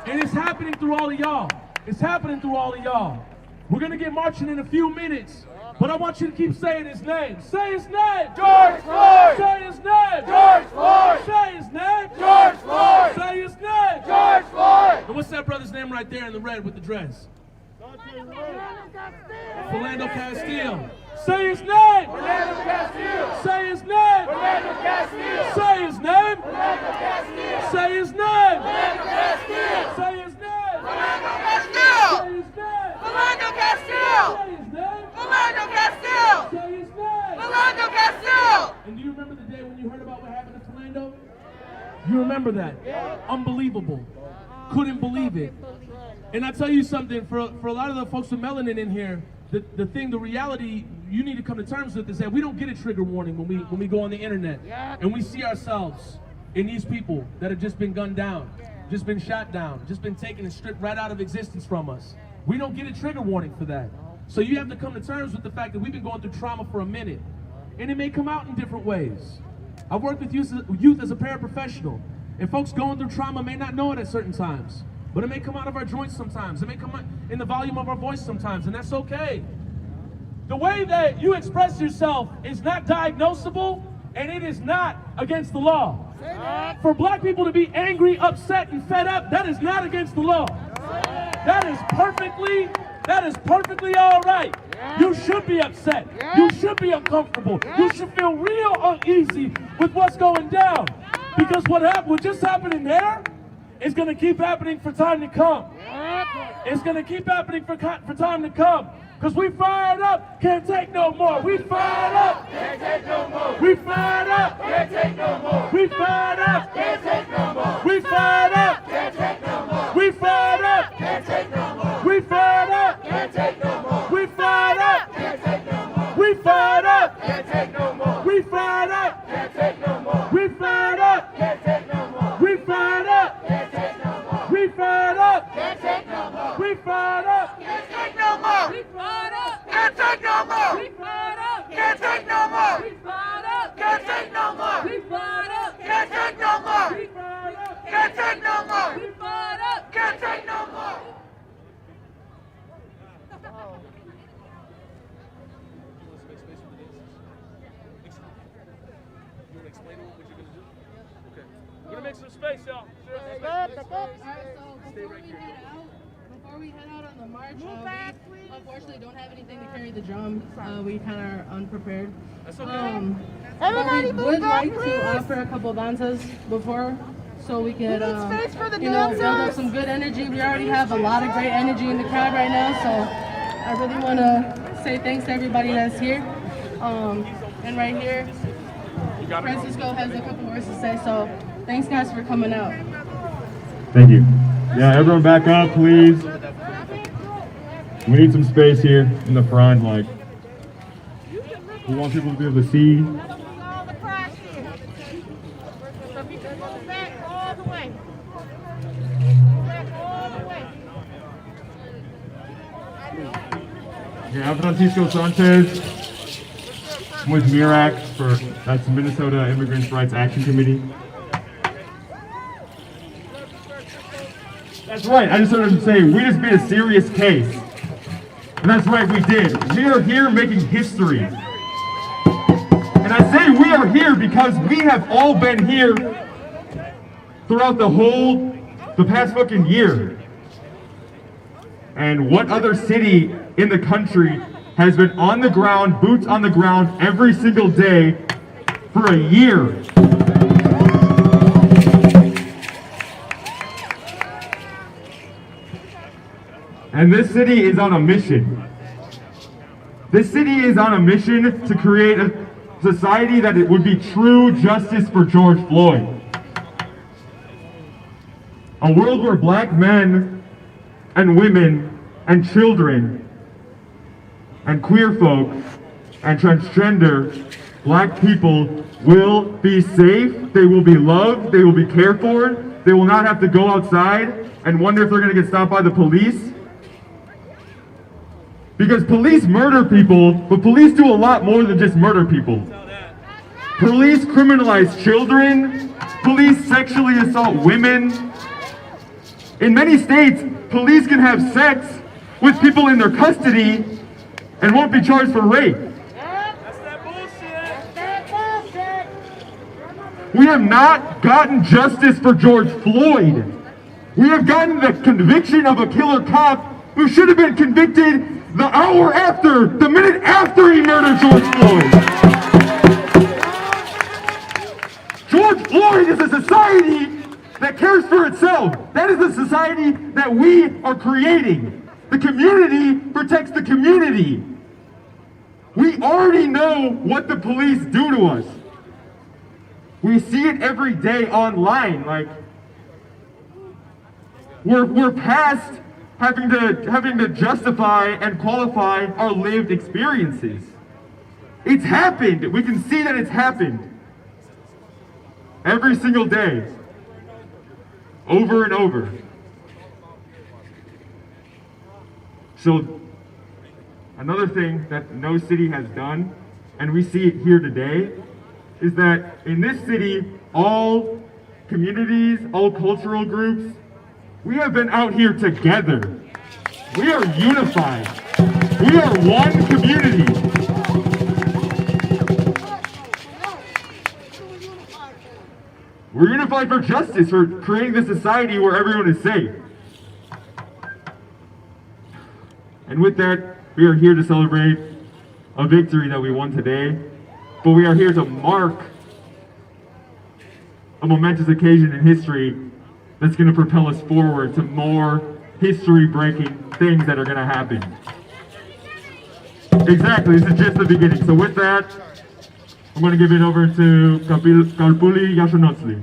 And it's happening through all of y'all. It's happening through all of y'all. We're gonna get marching in a few minutes, but I want you to keep saying his name. Say his name! George Floyd! Say his name! George Floyd! Say his name! George Floyd! Say his name! George Floyd! And what's that brother's name right there in the red with the dress? Philando Castile. Say his name! Orlando Castile! Say his name! Orlando Castile! Say his name! Orlando Castile! Say his name! Orlando Castile! Say his name! Orlando Castile! Say his name! Orlando Castile! Say his name! Orlando Castile! Say his name! Orlando Castile! And do you remember the day when you heard about what happened to Philando? You remember that? Unbelievable. Couldn't believe it. And I tell you something, for a lot of the folks with melanin in here, the reality you need to come to terms with is that we don't get a trigger warning when we go on the internet and we see ourselves in these people that have just been gunned down, just been shot down, just been taken and stripped right out of existence from us. We don't get a trigger warning for that. So you have to come to terms with the fact that we've been going through trauma for a minute, and it may come out in different ways. I've worked with youth as a paraprofessional, and folks going through trauma may not know it at certain times. But it may come out of our joints sometimes. It may come out in the volume of our voice sometimes, and that's okay. The way that you express yourself is not diagnosable, and it is not against the law. For black people to be angry, upset, and fed up, that is not against the law. That is perfectly all right. You should be upset. You should be uncomfortable. You should feel real uneasy with what's going down. Because what just happened in there, it's going to keep happening for time to come. It's going to keep happening for time to come. Because we fired up, can't take no more. We fired up, Can't take no more! we fired up, Can't take no more! we fired up, Can't take no more! we fired up, Can't take no more! we fired up, Can't take no more! we fired up, Can't take no more! we fired up, Can't take no more! we fired up, Can't take no more! we fired up, Can't take no more! we fired up, Can't take no more! we fired up, Can't take no more! we fired up, Can't take no more! we fired up. Can't take no more! We fired up. Can't take no more! We fired up. Can't take no more! We fired up. Can't take no more! We fired up. Can't take no more! We fired up. Can't take no more! We fired up. Can't take no more! We're gonna make some space, y'all. Alright, so before we head out on the march, we unfortunately don't have anything to carry the drum. We kind of are unprepared. That's okay. But we would like to offer a couple danzas before, so we could, build up some good energy. We already have a lot of great energy in the crowd right now, so I really want to say thanks to everybody that's here. And right here, Francisco has a couple words to say, so thanks guys for coming out. Thank you. Yeah, everyone back up, please. We need some space here in the front, like, we want people to be able to see. Yeah, I'm Francisco Sanchez. I'm with MIRAC, that's the Minnesota Immigrants' Rights Action Committee. That's right, I just wanted to say, we just made a serious case. And that's right, we did. We are here making history. And I say we are here because we have all been here throughout the past fucking year. And what other city in the country has been on the ground, boots on the ground, every single day for a year? And this city is on a mission. This city is on a mission to create a society that it would be true justice for George Floyd. A world where black men and women and children and queer folk and transgender black people will be safe, they will be loved, they will be cared for, they will not have to go outside and wonder if they're going to get stopped by the police. Because police murder people, but police do a lot more than just murder people. Police criminalize children, police sexually assault women. In many states, police can have sex with people in their custody and won't be charged for rape. We have not gotten justice for George Floyd. We have gotten the conviction of a killer cop who should have been convicted the hour after, the minute after he murdered George Floyd. George Floyd is a society that cares for itself. That is the society that we are creating. The community protects the community. We already know what the police do to us. We see it every day online. Like, we're past having to justify and qualify our lived experiences. It's happened. We can see that it's happened every single day, over and over. So another thing that no city has done, and we see it here today, is that in this city, all communities, all cultural groups, we have been out here together. We are unified. We are one community. We're unified for justice, for creating a society where everyone is safe. And with that, we are here to celebrate a victory that we won today, but we are here to mark a momentous occasion in history that's going to propel us forward to more history-breaking things that are going to happen. Exactly, this is just the beginning. So with that, I'm going to give it over to Kalpuli Yashunotsli.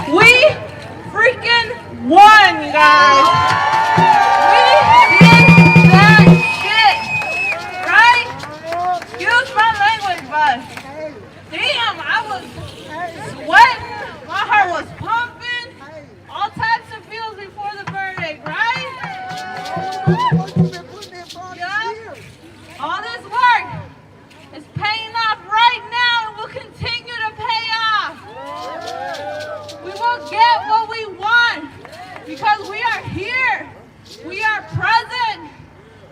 We freaking won, you guys. We did that shit, right? Excuse my language, but damn, I was sweating. My heart was pumping. All types of feels before the verdict, right? Yeah. All this work is paying off right now and will continue to pay off. We will get what we want because we are here. We are present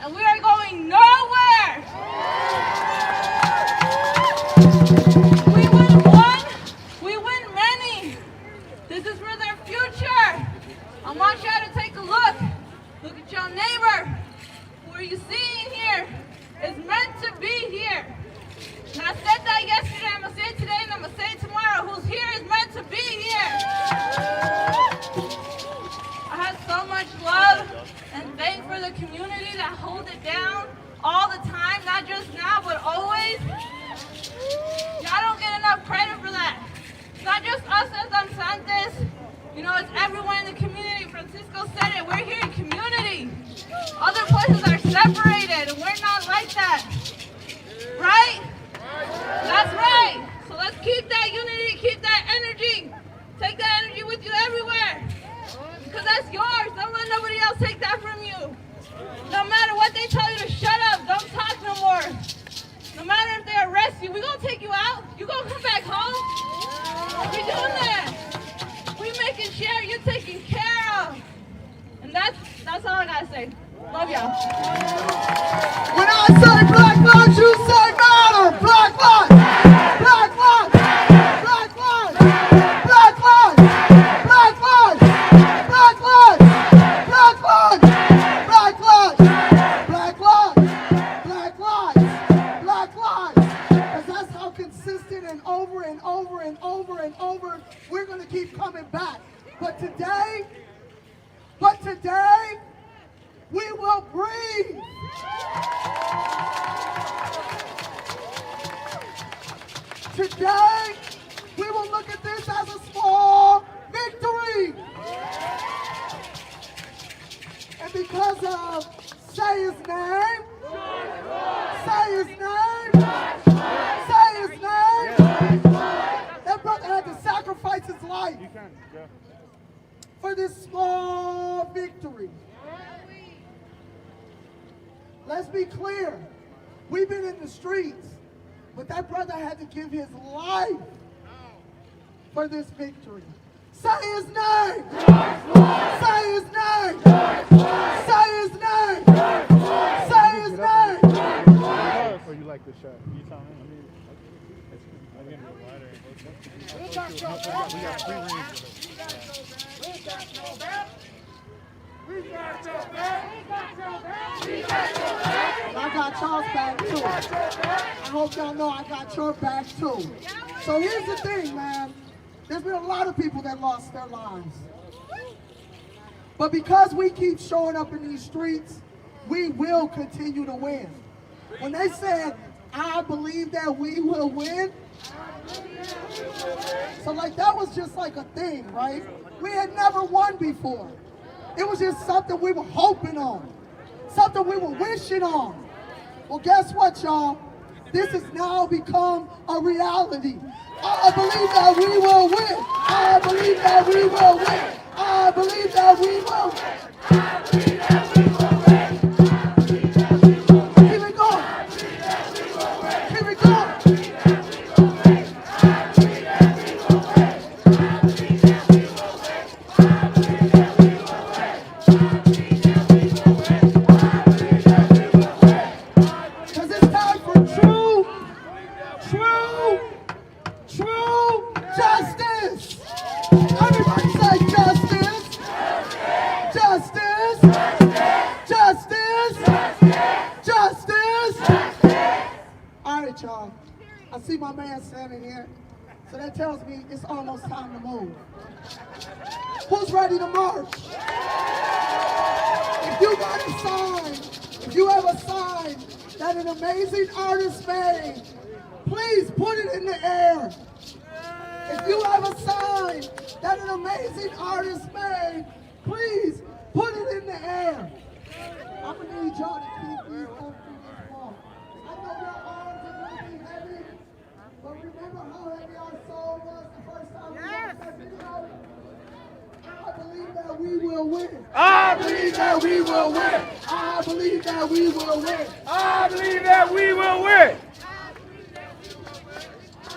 and we are going nowhere. We win one, we win many. This is for their future. I want y'all to take a look. Look at your neighbor. Who are you seeing here? Is meant to be here. And I said that yesterday, I'm going to say it today, and I'm going to say it tomorrow. Who's here is meant to be here. I have so much love and thanks for the community that holds it down all the time, not just now, but always. Y'all don't get enough credit for that. It's not just us as Danzantes. You know, it's everyone in the community. Francisco said it. We're here in community. Other places are separated, and we're not like that. Right? That's right. So let's keep that unity, keep that energy. Take that energy with you everywhere. Because that's yours. Don't let nobody else take that from you. No matter what they tell you to shut up, don't talk no more. No matter if they arrest you, we're going to take you out. You're going to come back home. We're doing that. We making sure you're taken care of. And that's all I got to say. Love y'all. When I say black lives, you say matter. Black lives. Black lives. Black lives. Black lives. Black lives. Black lives. Black lives. Black lives. Black lives. Black lives. Black lives. Because that's how consistent and over and over and over and over we're going to keep coming back. But today, we will breathe. Today, we will look at this as a small victory. And because of say his name, say his name, say his name, that brother had to sacrifice his life for this small victory. Let's be clear. We've been in the streets, but that brother had to give his life for this victory. Say his name. Say his name. Say his name. Say his name. Or you like the shot? You tell him. I'm getting a lighter. We got free range. I got y'all's back too. I hope y'all know I got your back too. So here's the thing, man. There's been a lot of people that lost their lives. But because we keep showing up in these streets, we will continue to win. When they said, I believe that we will win, so like that was just like a thing, right? We had never won before. It was just something we were hoping on, something we were wishing on. Well, guess what, y'all? This has now become a reality. I believe that we will win. I believe that we will win. I believe that we will win. I believe that we will win. Keep it going. Keep it going. Y'all, I see my man standing here, so that tells me it's almost time to move. Who's ready to march? If you got a sign, if you have a sign that an amazing artist made, please put it in the air. If If you have a sign that an amazing artist made, please put it in the air. I'm going to need y'all to keep these up to this wall. I know your arms are going to be heavy, but remember how heavy our soul was the first time we watched that video? I believe that we will win. I believe that we will win. I believe that we will win. I believe that we will win.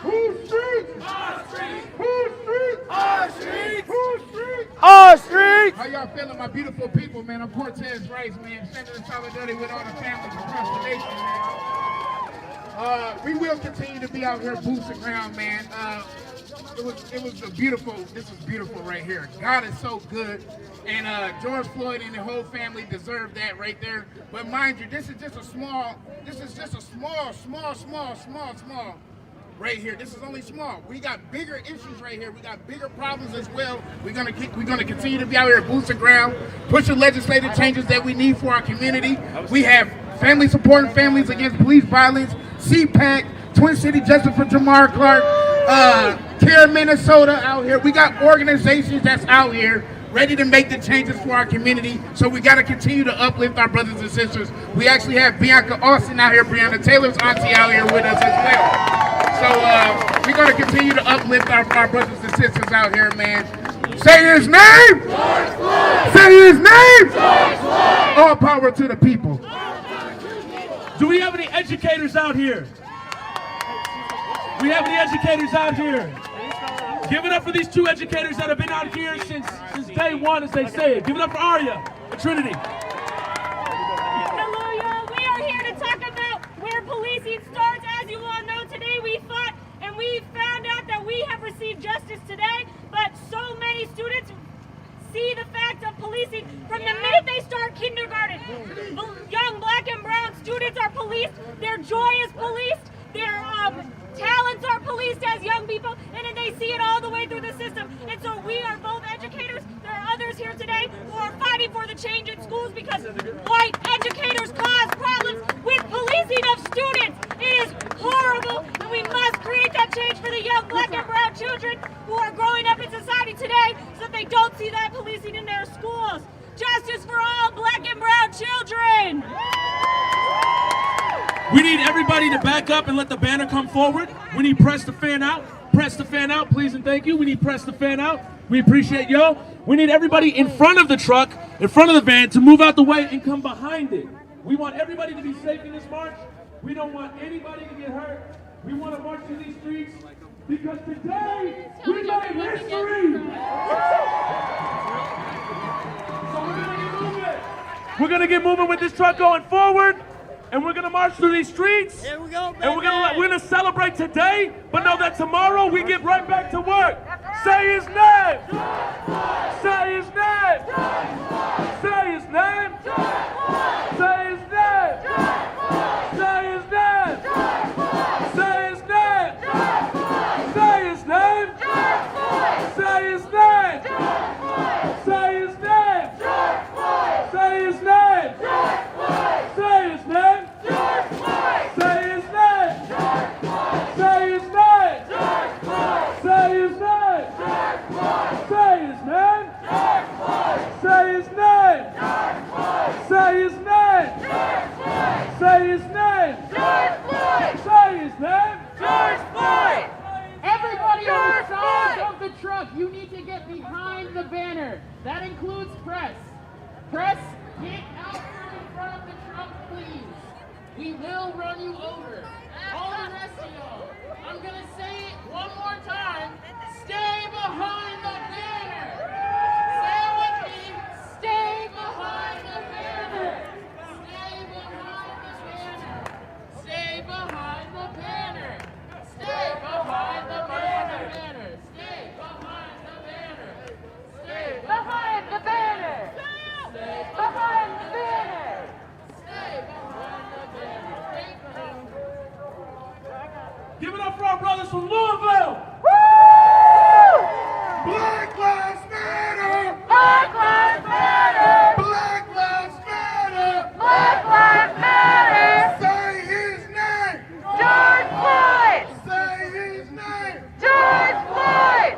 Who's street? Our street. Who's street? Our street. Who's street? Our street. How y'all feeling, my beautiful people, man? I'm Cortez Rice, man. Standing in solidarity with all the families across the nation, man. We will continue to be out here boots and ground, man. This was beautiful right here. God is so good. And George Floyd and the whole family deserve that right there. But mind you, this is just a small right here. This is only small. We got bigger issues right here. We got bigger problems as well. We're gonna continue to be out here boots and ground, pushing legislative changes that we need for our community. We have family supporting families against police violence, CPAC, Twin City Justice for Jamar Clark, Care Minnesota out here. We got organizations that's out here ready to make the changes for our community. So we got to continue to uplift our brothers and sisters. We actually have Bianca Austin out here, Breonna Taylor's auntie out here with us as well. So we're going to continue to uplift our brothers and sisters out here, man. Say his name! Say his name! All power to the people. Do we have any educators out here? We have any educators out here? Give it up for these two educators that have been out here since day one, as they say it. Give it up for Aria and Trinity. Hello, y'all. We are here to talk about where policing starts. As you all know, today we fought and we found out that we have received justice today, but so many students see the fact of policing from the minute they start kindergarten. Young black and brown students are policed, their joy is policed, their talents are policed as young people, and then they see it all the way through the system. And so we are both educators. There are others here today who are fighting for the change in schools because white educators cause problems with policing of students. It is horrible, and we must create that change for the young black and brown children who are growing up in society today so that they don't see that policing in their schools. Justice for all black and brown children! We need everybody to back up and let the banner come forward. We need press the fan out. Press the fan out, please and thank you. We need press the fan out. We appreciate y'all. We need everybody in front of the truck, in front of the van, to move out the way and come behind it. We want everybody to be safe in this march. We don't want anybody to get hurt. We want to march through these streets because today we made history. So we're gonna get moving. We're gonna get moving with this truck going forward. And we're gonna march through these streets. Here we go, baby. And we're gonna celebrate today, but know that tomorrow we get right back to work. Say his name. Say his name. Say his name. Say his name. Say his name. Say his name. Say his name. Say his name. Say his name. Say his name. Say his name. Say his name. Say his name. Say his name. Say his name. Say his name. Say his name. Say his name. Say his name. George Floyd. Everybody on the side of the truck, you need to get behind the banner. That includes press. Press, get out here in front of the truck, please. We will run you over. All the rest of y'all, I'm gonna say it one more time. Stay behind the banner. Say it with me. Stay behind the banner. Stay behind the banner. Stay behind the banner. Stay behind the banner. Stay behind the banner. Stay behind the banner. Stay behind the banner. Stay behind the banner. Give it up for our brothers from Louisville. Black Lives Matter! Black Lives Matter! Black Lives Matter! Black Lives Matter! Say his name! George Floyd! Say his name! George Floyd!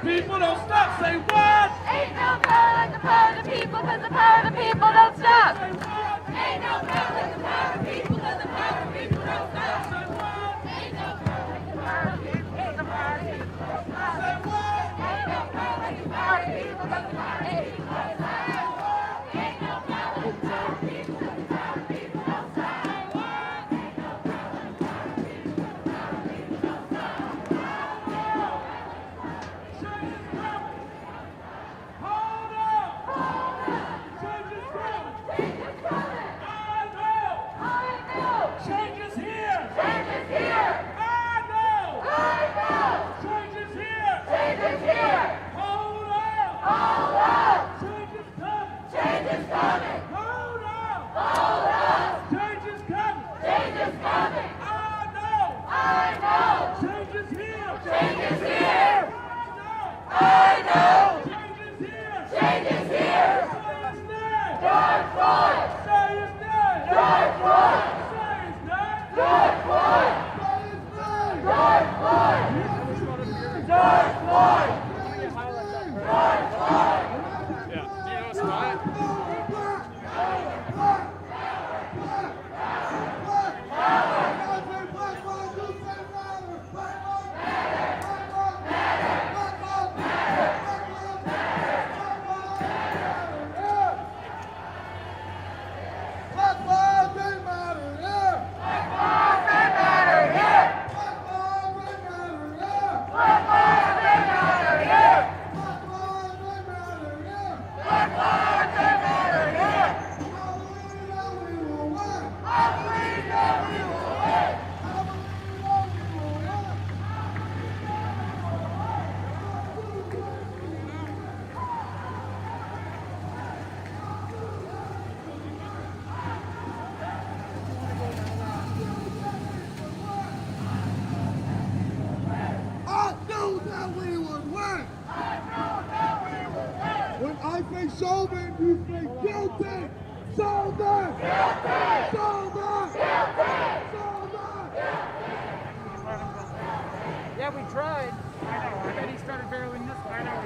people don't stop. Say what? Ain't no power like the power of the people, cause the power of the people don't stop. Ain't no power like the power of the people, cause the power of the people don't stop. Ain't no power like the power of the people, cause the power of the people don't stop. Ain't no power like the power of the people, cause the power of the people don't stop. Ain't no power like the power of the people, cause the power of the people don't stop. Ain't no power like the power of the people, cause the power of the people don't stop. Hold up! Change is coming! I know! Change is here! I know! Change is here! Hold up! Change is coming! Hold up! Change is coming! I know! Change is here! I know! Change is here! Say his name! George Floyd! Say his name! George Floyd! Say his name! George Floyd! Say his name! George Floyd! George Floyd! George Floyd! Yeah. Do you know a spot? When I say Chauvin, you say guilty! Chauvin! Guilty! Chauvin! Guilty! Chauvin! Yeah, we tried. I know. I bet he started barreling this one. I know.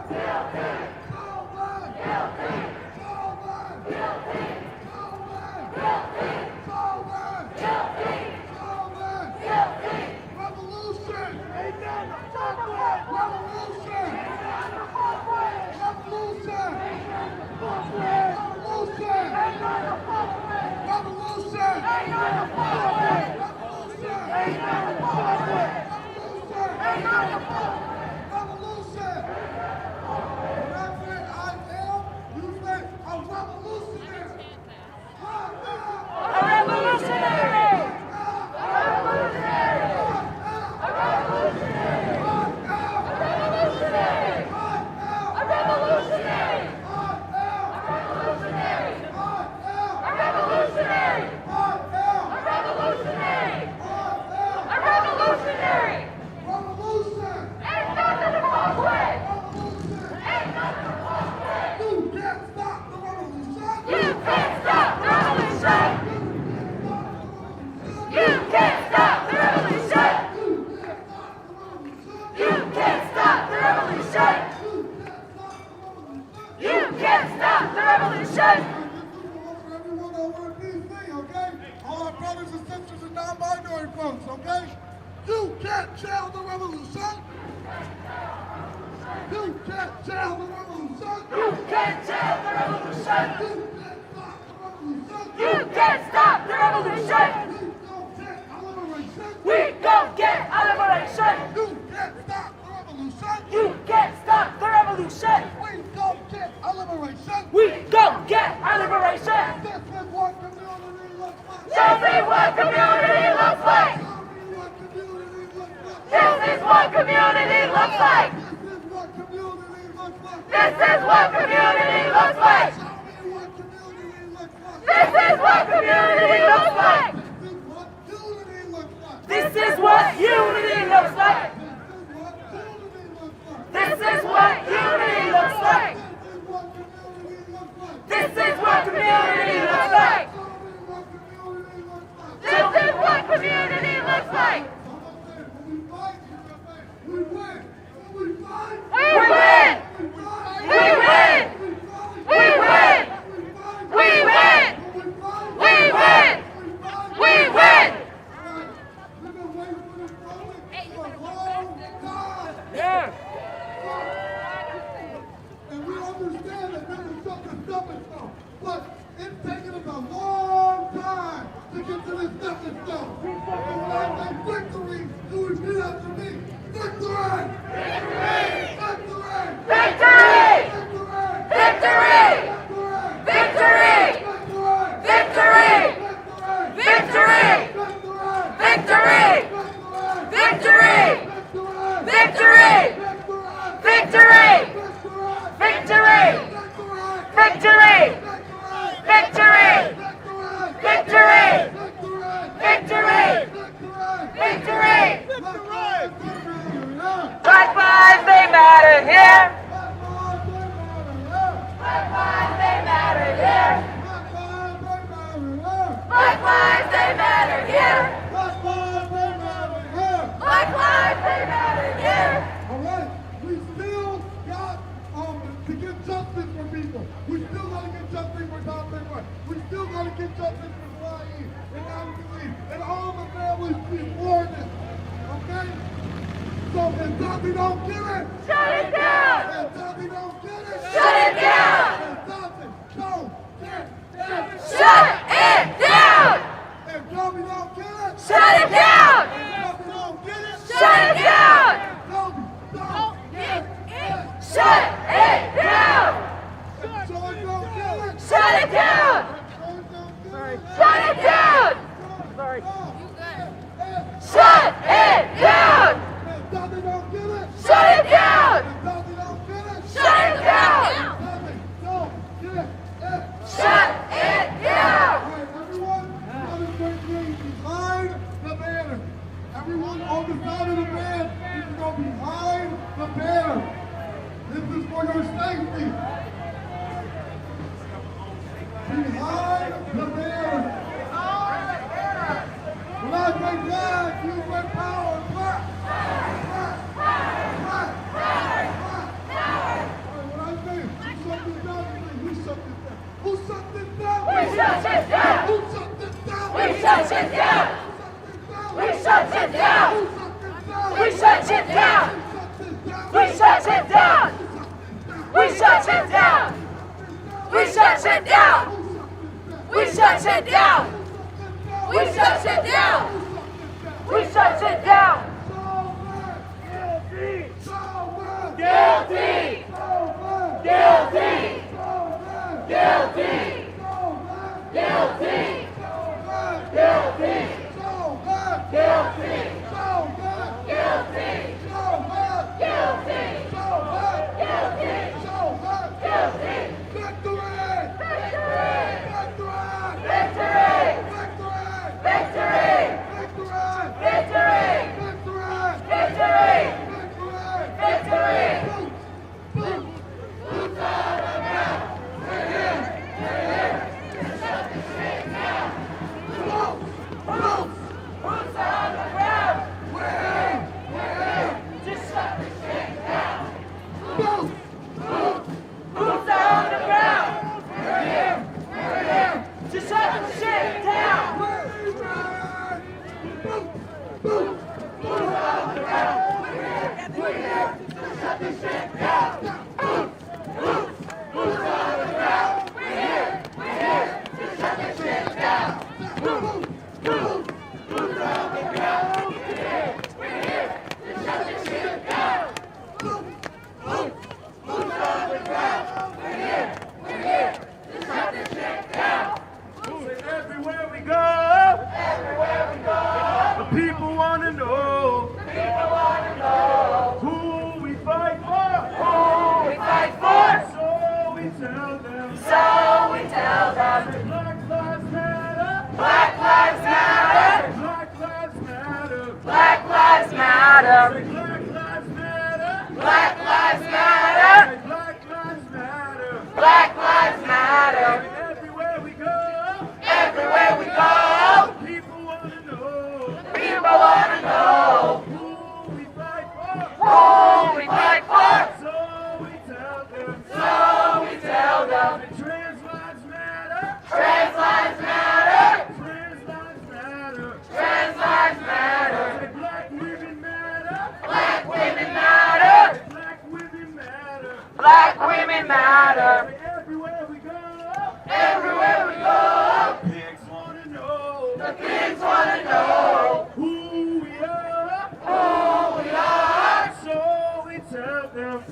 Guilty! Chauvin! Guilty! Chauvin! Guilty! Chauvin! Guilty! Chauvin! Guilty! Chauvin! Guilty! Revolution! Ain't that the fuck with? Revolution! Ain't that the fuck with? Revolution! Ain't that the fuck with? Revolution! Ain't that the fuck with? Revolution! Ain't that the fuck with? Revolution! Ain't that the fuck with? Revolution! Ain't that the fuck with? Revolution! When I say I am, you say a revolutionary! A revolutionary! A revolutionary! A revolutionary! A revolutionary! A revolutionary! A revolutionary! A revolutionary! A revolutionary! Revolution! Ain't nothing to fuck with! Ain't nothing to fuck with! You can't stop the revolution! You can't stop the revolution! You can't stop the revolution! You can't stop the revolution! You can't stop the revolution! Everyone over in DC, okay? All our brothers and sisters and non-binary folks, okay? You can't jail the revolution! You can't jail the revolution! You can't jail the revolution! You can't stop the revolution! We gon' get our liberation! You can't stop the revolution! You can't stop the revolution! We gon' get our liberation! We gon' get our liberation! This is what community looks like! Show me what community looks like! This is what community looks like! This is what community looks like! This is what community looks like! This is what unity looks like! This is what unity looks like! This is what community looks like! This is what community looks like! Victory! Victory! Victory! Victory! Victory! Victory! Victory! Victory! Black lives, they matter here! Black lives, they matter here! Black lives, they matter here! Black lives, they matter here! All right, we still got to get justice for people. We still got to get justice for Dante Wright. We still got to get justice for Hawaii and Anthony and all the families before this. Okay? So if Dante don't get it, shut it down! If Dante don't get it, shut it down! If Dante don't get it, shut it down! If Dante don't get it, shut it down! If Dante don't get it, shut it down! Dante don't get it, shut it down! If Joy don't get it, shut it down! Shut it down! Sorry. Shut it down! If Dante don't get it, shut it down! If Dante don't get it, shut it down! Dante don't get it. Shut it down! Alright, everyone, demonstrate behind the banner. Everyone on the side of the band needs to go behind the banner. This is for your safety. Behind the banner. When I say flag, use my power. Clap. Clap. Clap. Clap. Alright, when I say shut this down, you shut this down. Who shut this down? We shut it down! Who shut this down? We shut it down! We shut it down! We shut it down! We shut it down! We shut it down! We shut it down! We shut it down! We shut it down! We shut it down! Guilty! Guilty! Guilty! Guilty! Guilty! Guilty! Guilty! Guilty! Guilty! Victory! Victory! Victory! Victory! Victory! Boots on the ground! We're here! We're here! To shut this shit down! Boots on the ground! We're here! We're here! To shut this shit down! Boots on the ground! We're here! We're here! To shut this shit down! Boots on the ground! We're here! We're here! To shut this shit down! Boots on the ground! We're here! We're here! To shut this shit down! Boots on the ground! We're here! We're here! To shut this shit down! Boots on the ground! We're here! We're here! To shut this shit down! Everywhere we go, the people want to know, who we fight for, so we tell them, Black lives matter, Black lives matter! Black lives matter, Black lives matter! Black lives matter, Black lives matter! Black lives matter, Black lives matter! everywhere we go, Everywhere we go, people want to know, people want to know who we fight for, who we fight for. so we tell them, trans lives matter, Trans lives matter! trans lives matter, Trans lives matter! Black women matter, Black women matter! Black women matter, Black women matter! everywhere we go, Everywhere we go, pigs want to know, the pigs want to know who we are, who we are. so we tell them,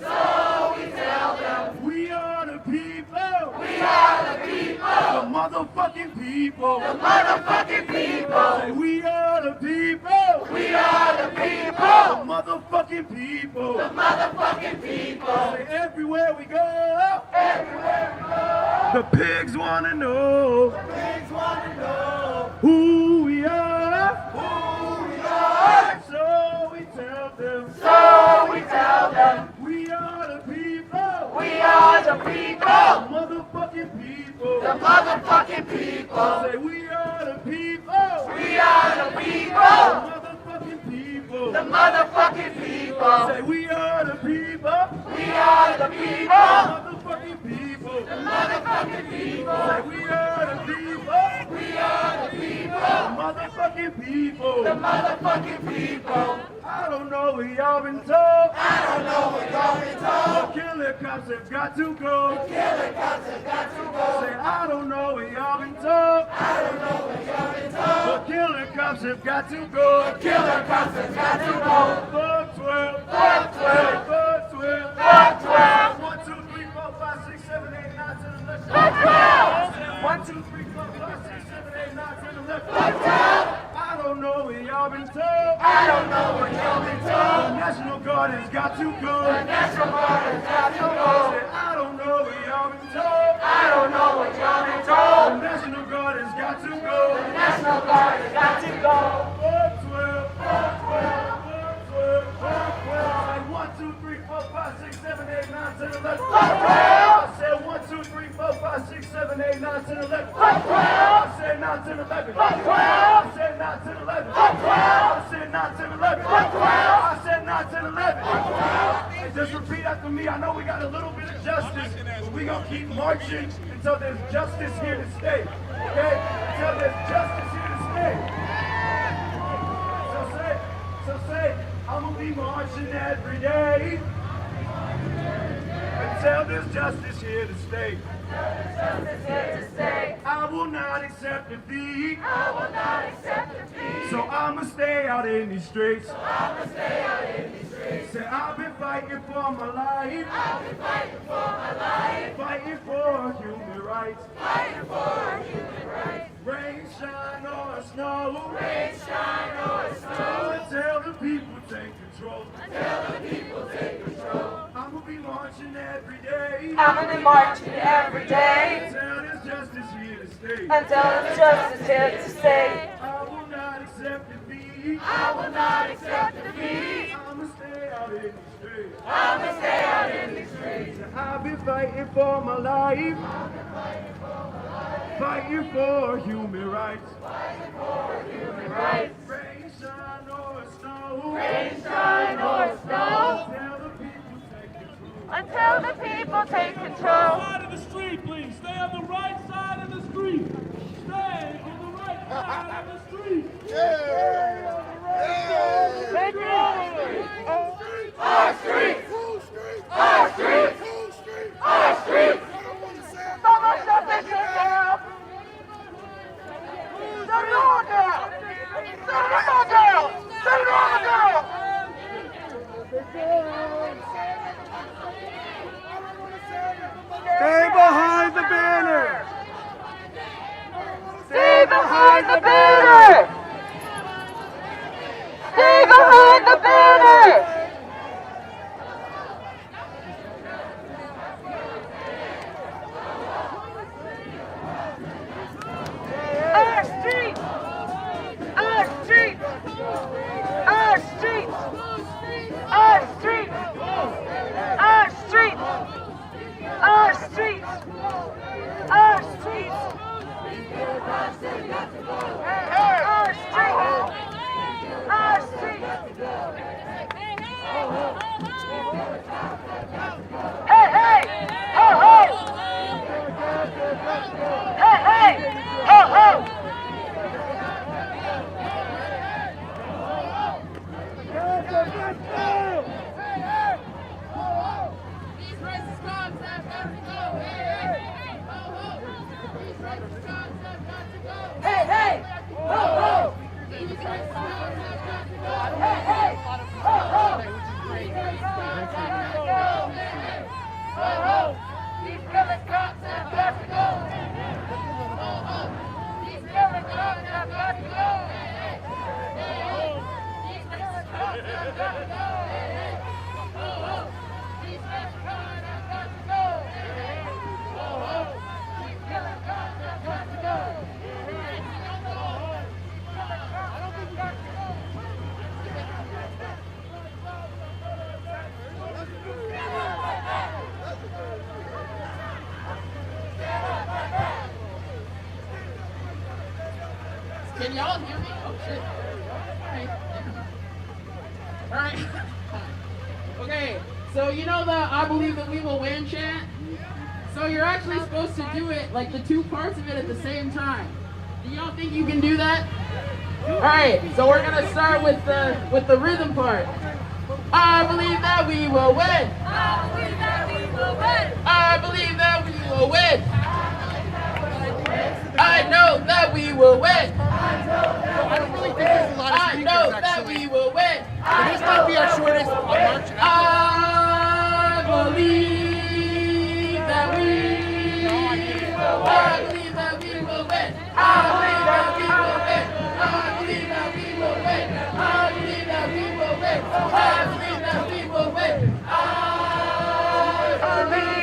we are the people, We are the people, the motherfucking people, the motherfucking people. we are the people, We are the people, the motherfucking motherfucking people. The motherfucking people. Say everywhere we go. Everywhere we go. The pigs wanna know. The pigs wanna know Who we are. who we are. So we tell them. So we tell them We are the people. we are the people. The motherfucking people. The motherfucking people. Say we are the people. We are the people. The motherfucking people. The motherfucking people. Say we are the people. We are the people. Motherfucking people. The motherfucking people. Say we are the people. We are the people. Motherfucking people. The motherfucking people. I don't know what y'all been told. I don't know what y'all been told. The killer cops have got to go. Killer cops have got to go. Say I don't know what y'all been told. I don't know what y'all been told. The killer cops have got to go. Killer cops have got to go. Fuck 12. Fuck 12. Fuck 12. Fuck 12. 1, 2, 3, 4, 5, 6, 7, 8, 9, 10, 11. Fuck 12. 1, 2, 3, 4, 5, 6, 7, 8, 9, 10, 11. Fuck 12. I don't know what y'all been told. I don't know what y'all been The told. National Guard has got to go. The National Guard has got to go. Say, I don't know what y'all been told. I don't know what y'all been The told. National Guard has got to go. The National Guard has got to go. 4, 12, 4, 12, 4, 12, 4, 12. Say 1, 2, 3, 4, 5, 6, 7, 8, 9, 10, 11. I said 1, 2, 3, 4, 5, 6, 7, 8, 9, 10, 11. I said 9, 10, 11. I said 9, 10, 11. I said 9, 10, 11. I said 9, 10, 11. Hey, just repeat after me. I know we got a little bit of justice, but we gonna keep marching until there's justice here to stay. Okay? Until there's justice here to stay. So say, I'm gonna be marching every day until there's justice here to stay. I will not accept defeat. I will not accept defeat. So I'ma stay out in these streets. I'ma stay out in these streets. Say I've been fighting for my life. I've been fighting for my life. Fighting for human rights. Fighting for human rights. Rain, shine, or snow. Rain, shine, or snow. Until the people take control. Until the people take control. I'ma be marching every day. I'm gonna be marching every day Until there's justice here to stay. until there's justice here to stay. I will not accept defeat. I will not accept defeat. I'ma stay out in the streets. I'ma stay out in the streets. I've been fighting for my life. Fighting for human rights. Fighting for human rights. Rain, shine, or snow. Rain, shine, or snow. Until the people take control. Until the people take control. Side of the street, please. Stay on the right side of the street. Stay on the right side of the street. Our streets! Our streets! Our streets! So much justice now! Set it all down! Set it all down! Set it all down! Stay behind the banner. Stay behind the banner! Stay behind the banner! Our streets! Our streets! Our streets! Our streets! Our streets! Our streets! Our streets! Our streets! Our streets! Hey, hey! Ho, ho! Hey, hey! Ho, ho! These racist cops have got to go. Hey, hey, ho, ho. These racist cops have got to go. Hey, hey! Ho, ho! These racist cops have got to go. Hey, hey! Ho, ho! These killer cops have got to go. These killer cops have got to go. These killer cops have got to go. Can y'all hear me? Oh shit. All right. Okay. So you know the "I believe that we will win" chant? So you're actually supposed to do it like the two parts of it at the same time. Do y'all think you can do that? All right. So we're gonna start with the rhythm part. I believe that we will win. I believe that we will win. I believe that we will win. I know that we will win. I don't really think there's a lot of I speakers, know actually. that we will win. But this might be our shortest march. I believe that we will win. I believe that we will win. I believe that we will win. I believe that we will win. I believe that we will win. I believe that we will win. I believe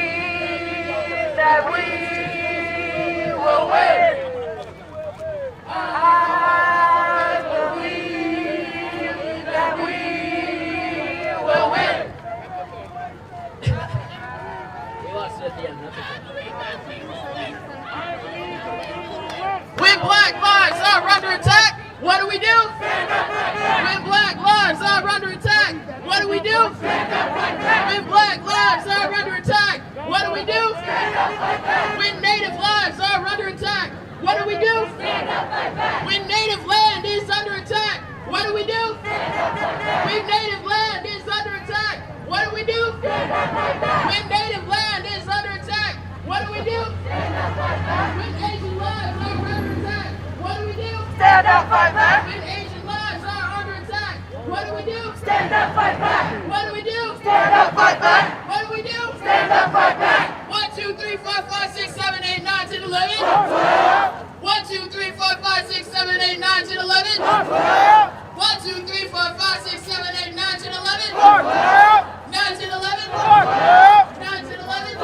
that we will win. I believe that we will win. We lost it at the end. When Black lives are under attack, what do we do? When Black lives are under attack, what do we do? When Black lives are under attack, what do we do? When Native lives are under attack, what do we do? When Native land is under attack, what do we do? When Native land is under attack, what do we do? When Native land is under attack, what do we do? When Asian lives are under attack, what do we do? Stand up, fight back. When Asian lives are under attack, what do we do? Stand up, fight back. What do we do? Stand up, fight back. What do we do? Stand up, fight back. 1, 2, 3, 4, 5, 6, 7, 8, 9, 10, 11. 1, 2, 3, 4, 5, 6, 7, 8, 9, 10, 11. 1, 2, 3, 4, 5, 6, 7, 8, 9, 10, 11. 9, 10, 11. 9, 10, 11.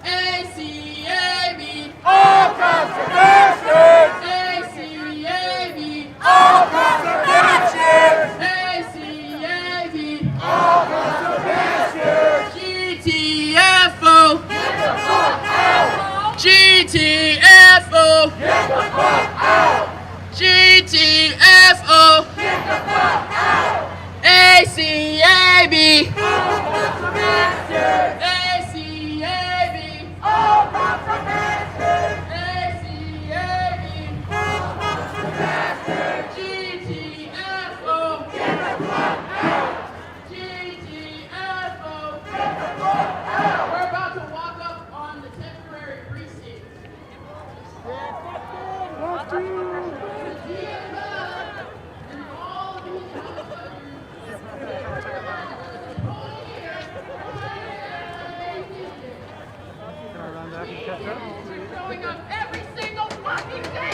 ACAB. All cops are bastards! ACAB. All cops are bastards! ACAB. All cops are bastards! GTFO. Get the fuck out! GTFO. Get the fuck out! GTFO. Get the fuck out! ACAB. All cops are bastards! ACAB. All cops are bastards! ACAB. All cops are bastards! GTFO. Get the fuck out! GTFO. Get the fuck out! We're about to walk up on the temporary precinct. Showing up every single fucking day.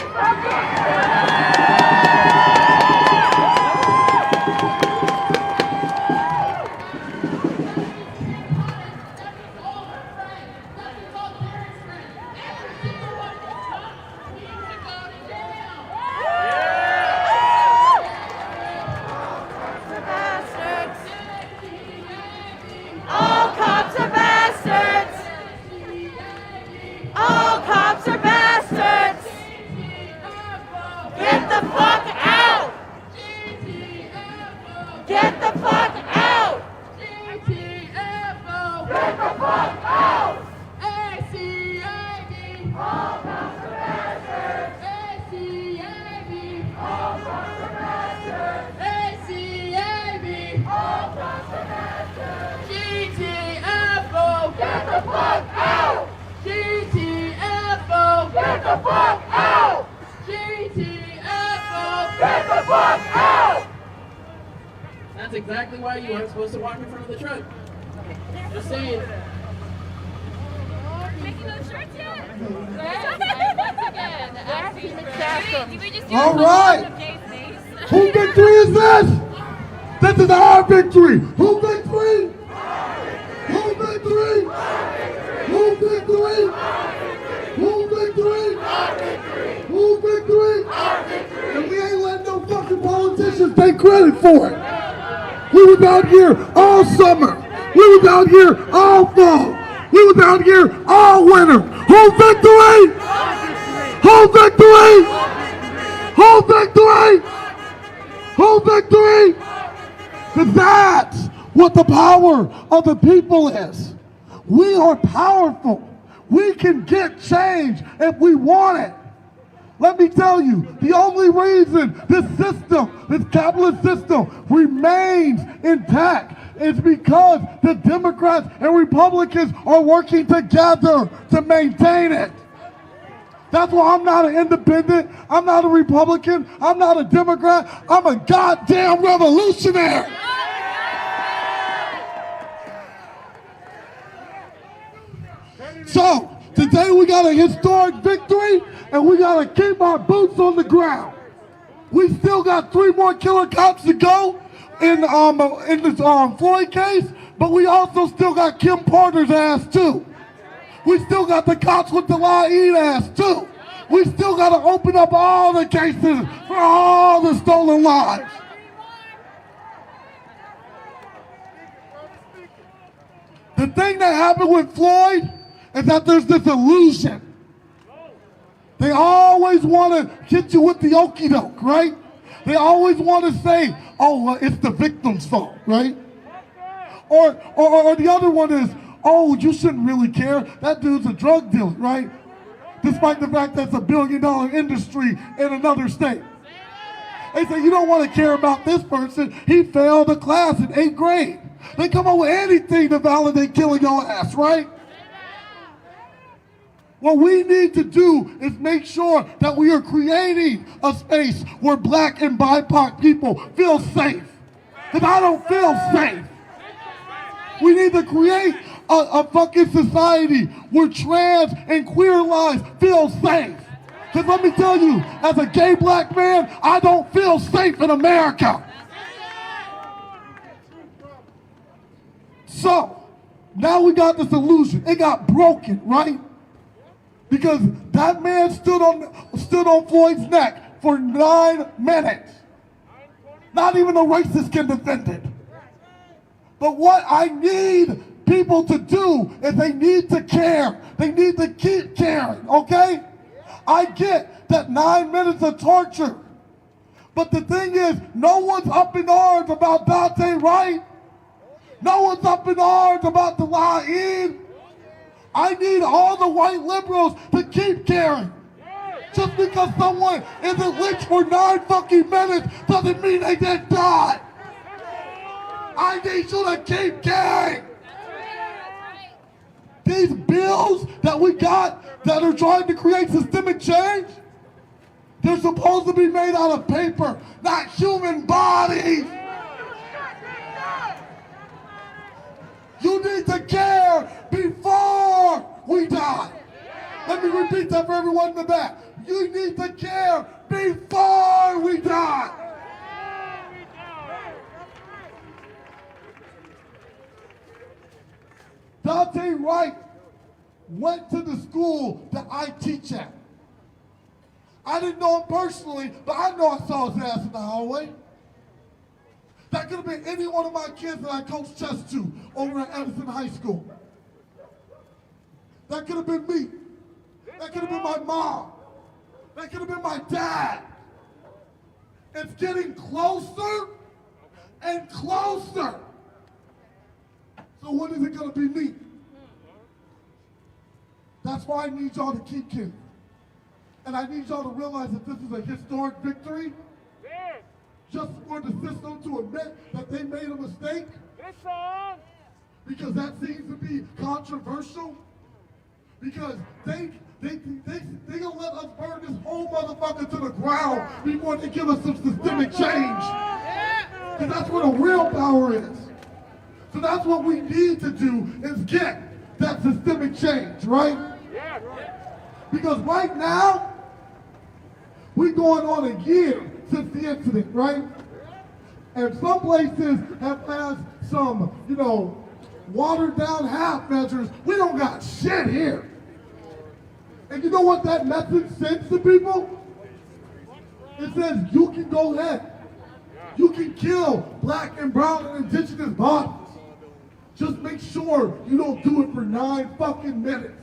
All cops are bastards. All cops are bastards. Get the fuck out. Get the fuck out. Get the fuck out! ACAB. All cops are bastards! ACAB. All cops are bastards! ACAB. All cops are bastards! GTFO. Get the fuck out! GTFO. Get the fuck out! GTFO. Get the fuck out! That's exactly why you aren't supposed to walk in front of the truck. Just saying. Making those shirts yet? All right. Who victory is this? This is our victory. Who victory? Who victory? Who victory? Who victory? Who victory? And we ain't letting no fucking politicians take credit for it. We was out here all summer. We was out here all fall. We was out here all winter. Who victory? Who victory? Who victory? Who victory? Because that's what the power of the people is. We are powerful. We can get change if we want it. Let me tell you, the only reason this system, this capitalist system, remains intact is because the Democrats and Republicans are working together to maintain it. That's why I'm not an independent, I'm not a Republican, I'm not a Democrat, I'm a goddamn revolutionary. So, today we got a historic victory, and we got to keep our boots on the ground. We still got 3 more killer cops to go in this Floyd case, but we also still got Kim Porter's ass too. We still got the cops with the Laid ass too. We still got to open up all the cases for all the stolen lives. The thing that happened with Floyd is that there's this illusion. They always want to hit you with the okie doke, right? They always want to say, oh, well, it's the victim's fault, right? Or the other one is, oh, you shouldn't really care. That dude's a drug dealer, right? Despite the fact that's a $1 billion industry in another state. They say, you don't want to care about this person. He failed a class in 8th grade. They come up with anything to validate killing your ass, right? What we need to do is make sure that we are creating a space where black and BIPOC people feel safe. Because I don't feel safe. We need to create a fucking society where trans and queer lives feel safe. Because let me tell you, as a gay black man, I don't feel safe in America. So, now we got this illusion. It got broken, right? Because that man stood on Floyd's neck for 9 minutes. Not even a racist can defend it. But what I need people to do is they need to care. They need to keep caring, okay? I get that 9 minutes of torture. But the thing is, no one's up in arms about Dante Wright. No one's up in arms about the Laid. I need all the white liberals to keep caring. Just because someone isn't lynched for 9 fucking minutes doesn't mean they didn't die. I need you to keep caring. These bills that we got that are trying to create systemic change, they're supposed to be made out of paper, not human bodies. You need to care before we die. Let me repeat that for everyone in the back. You need to care before we die. Dante Wright went to the school that I teach at. I didn't know him personally, but I know I saw his ass in the hallway. That could have been any one of my kids that I coached chess to over at Edison High School. That could have been me. That could have been my mom. That could have been my dad. It's getting closer and closer. So when is it going to be me? That's why I need y'all to keep caring. And I need y'all to realize that this is a historic victory. Just for the system to admit that they made a mistake. Because that seems to be controversial. Because they gonna let us burn this whole motherfucker to the ground before they give us some systemic change. Because that's where the real power is. So that's what we need to do is get that systemic change, right? Because right now, we're going on a year since the incident, right? And some places have passed some, watered down half measures. We don't got shit here. And you know what that message sends to people? It says you can go ahead. You can kill black and brown and indigenous bodies. Just make sure you don't do it for 9 fucking minutes.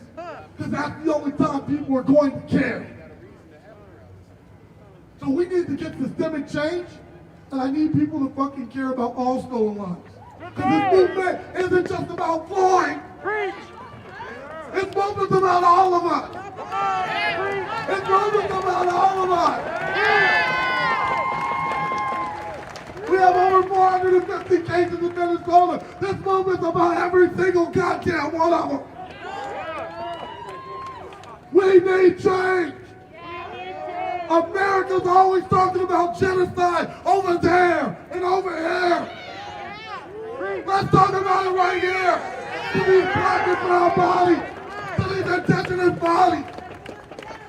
Because that's the only time people are going to care. So we need to get systemic change, and I need people to fucking care about all stolen lives. Because this movement isn't just about Floyd. This movement's about all of us. This movement's about all of us. We have over 450 cases in Minnesota. This movement's about every single goddamn one of them. We need change. America's always talking about genocide over there and over here. Let's talk about it right here. To these black and brown bodies, to these indigenous bodies.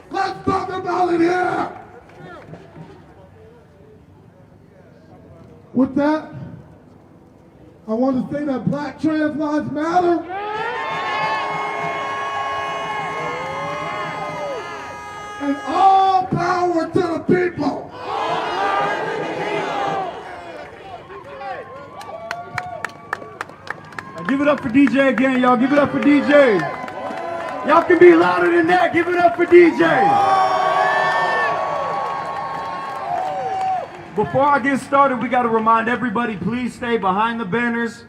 Let's talk about it here. With that, I want to say that black trans lives matter. And all power to the people. Give it up for DJ again, y'all. Give it up for DJ. Y'all can be louder than that. Give it up for DJ. Before I get started, we got to remind everybody, please stay behind the banners.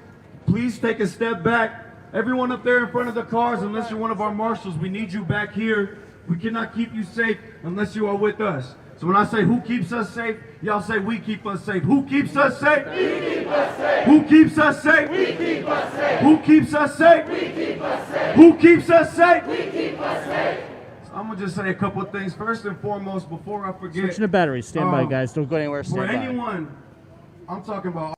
Please take a step back. Everyone up there in front of the cars, unless you're one of our marshals, we need you back here. We cannot keep you safe unless you are with us. So when I say who keeps us safe, y'all say we keep us safe. Who keeps us safe? We keep us safe. Who keeps us safe? We keep us safe. Who keeps us safe? We keep us safe. Who keeps us safe? We keep us safe. So I'm gonna just say a couple of things. First and foremost, before I forget. Switching to batteries. Stand by, guys. Don't go anywhere. Stand For by. anyone, I'm talking about.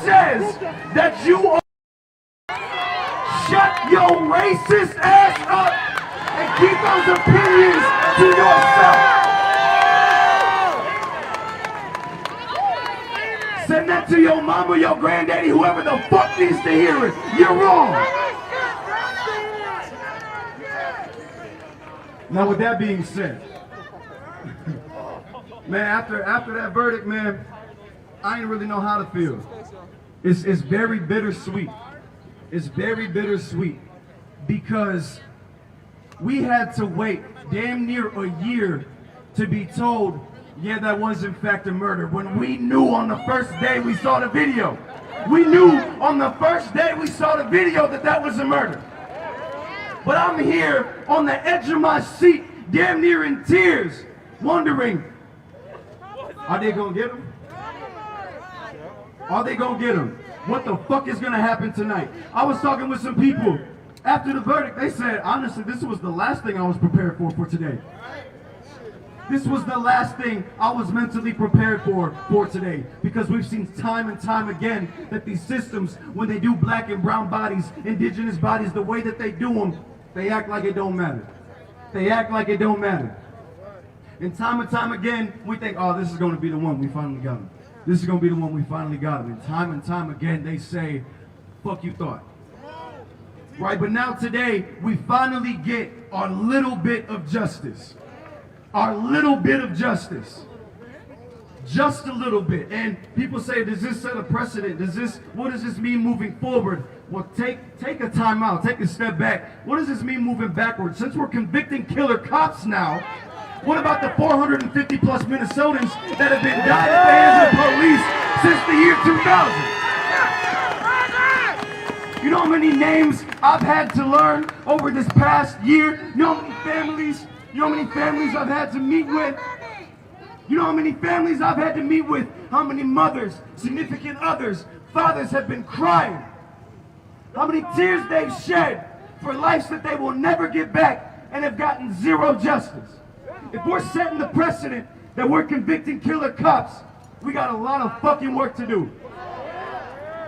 Says that you are. Shut your racist ass up and keep those opinions to yourself. Send that to your mama, your granddaddy, whoever the fuck needs to hear it. You're wrong. Now with that being said, man, after that verdict, man, I didn't really know how to feel. It's very bittersweet. It's very bittersweet because we had to wait damn near a year to be told, yeah, that was in fact a murder, when we knew on the first day we saw the video. We knew on the first day we saw the video that that was a murder. But I'm here on the edge of my seat, damn near in tears, wondering, are they gonna get him? Are they gonna get him? What the fuck is gonna happen tonight? I was talking with some people after the verdict. They said, honestly, this was the last thing I was prepared for today. This was the last thing I was mentally prepared for today. Because we've seen time and time again that these systems, when they do black and brown bodies, indigenous bodies, the way that they do them, they act like it don't matter. They act like it don't matter. And time again, we think, oh, this is gonna be the one, we finally got him. This is going to be the one we finally got him. And time again, they say, fuck you thought. Right, but now today, we finally get our little bit of justice. Our little bit of justice. Just a little bit. And people say, does this set a precedent? What does this mean moving forward? Well, take a time out, take a step back. What does this mean moving backwards? Since we're convicting killer cops now, what about the 450 plus Minnesotans that have been died at the hands of police since the year 2000? You know how many names I've had to learn over this past year? You know how many families I've had to meet with? You know how many families I've had to meet with? How many mothers, significant others, fathers have been crying? How many tears they've shed for lives that they will never get back and have gotten zero justice? If we're setting the precedent that we're convicting killer cops, we got a lot of fucking work to do.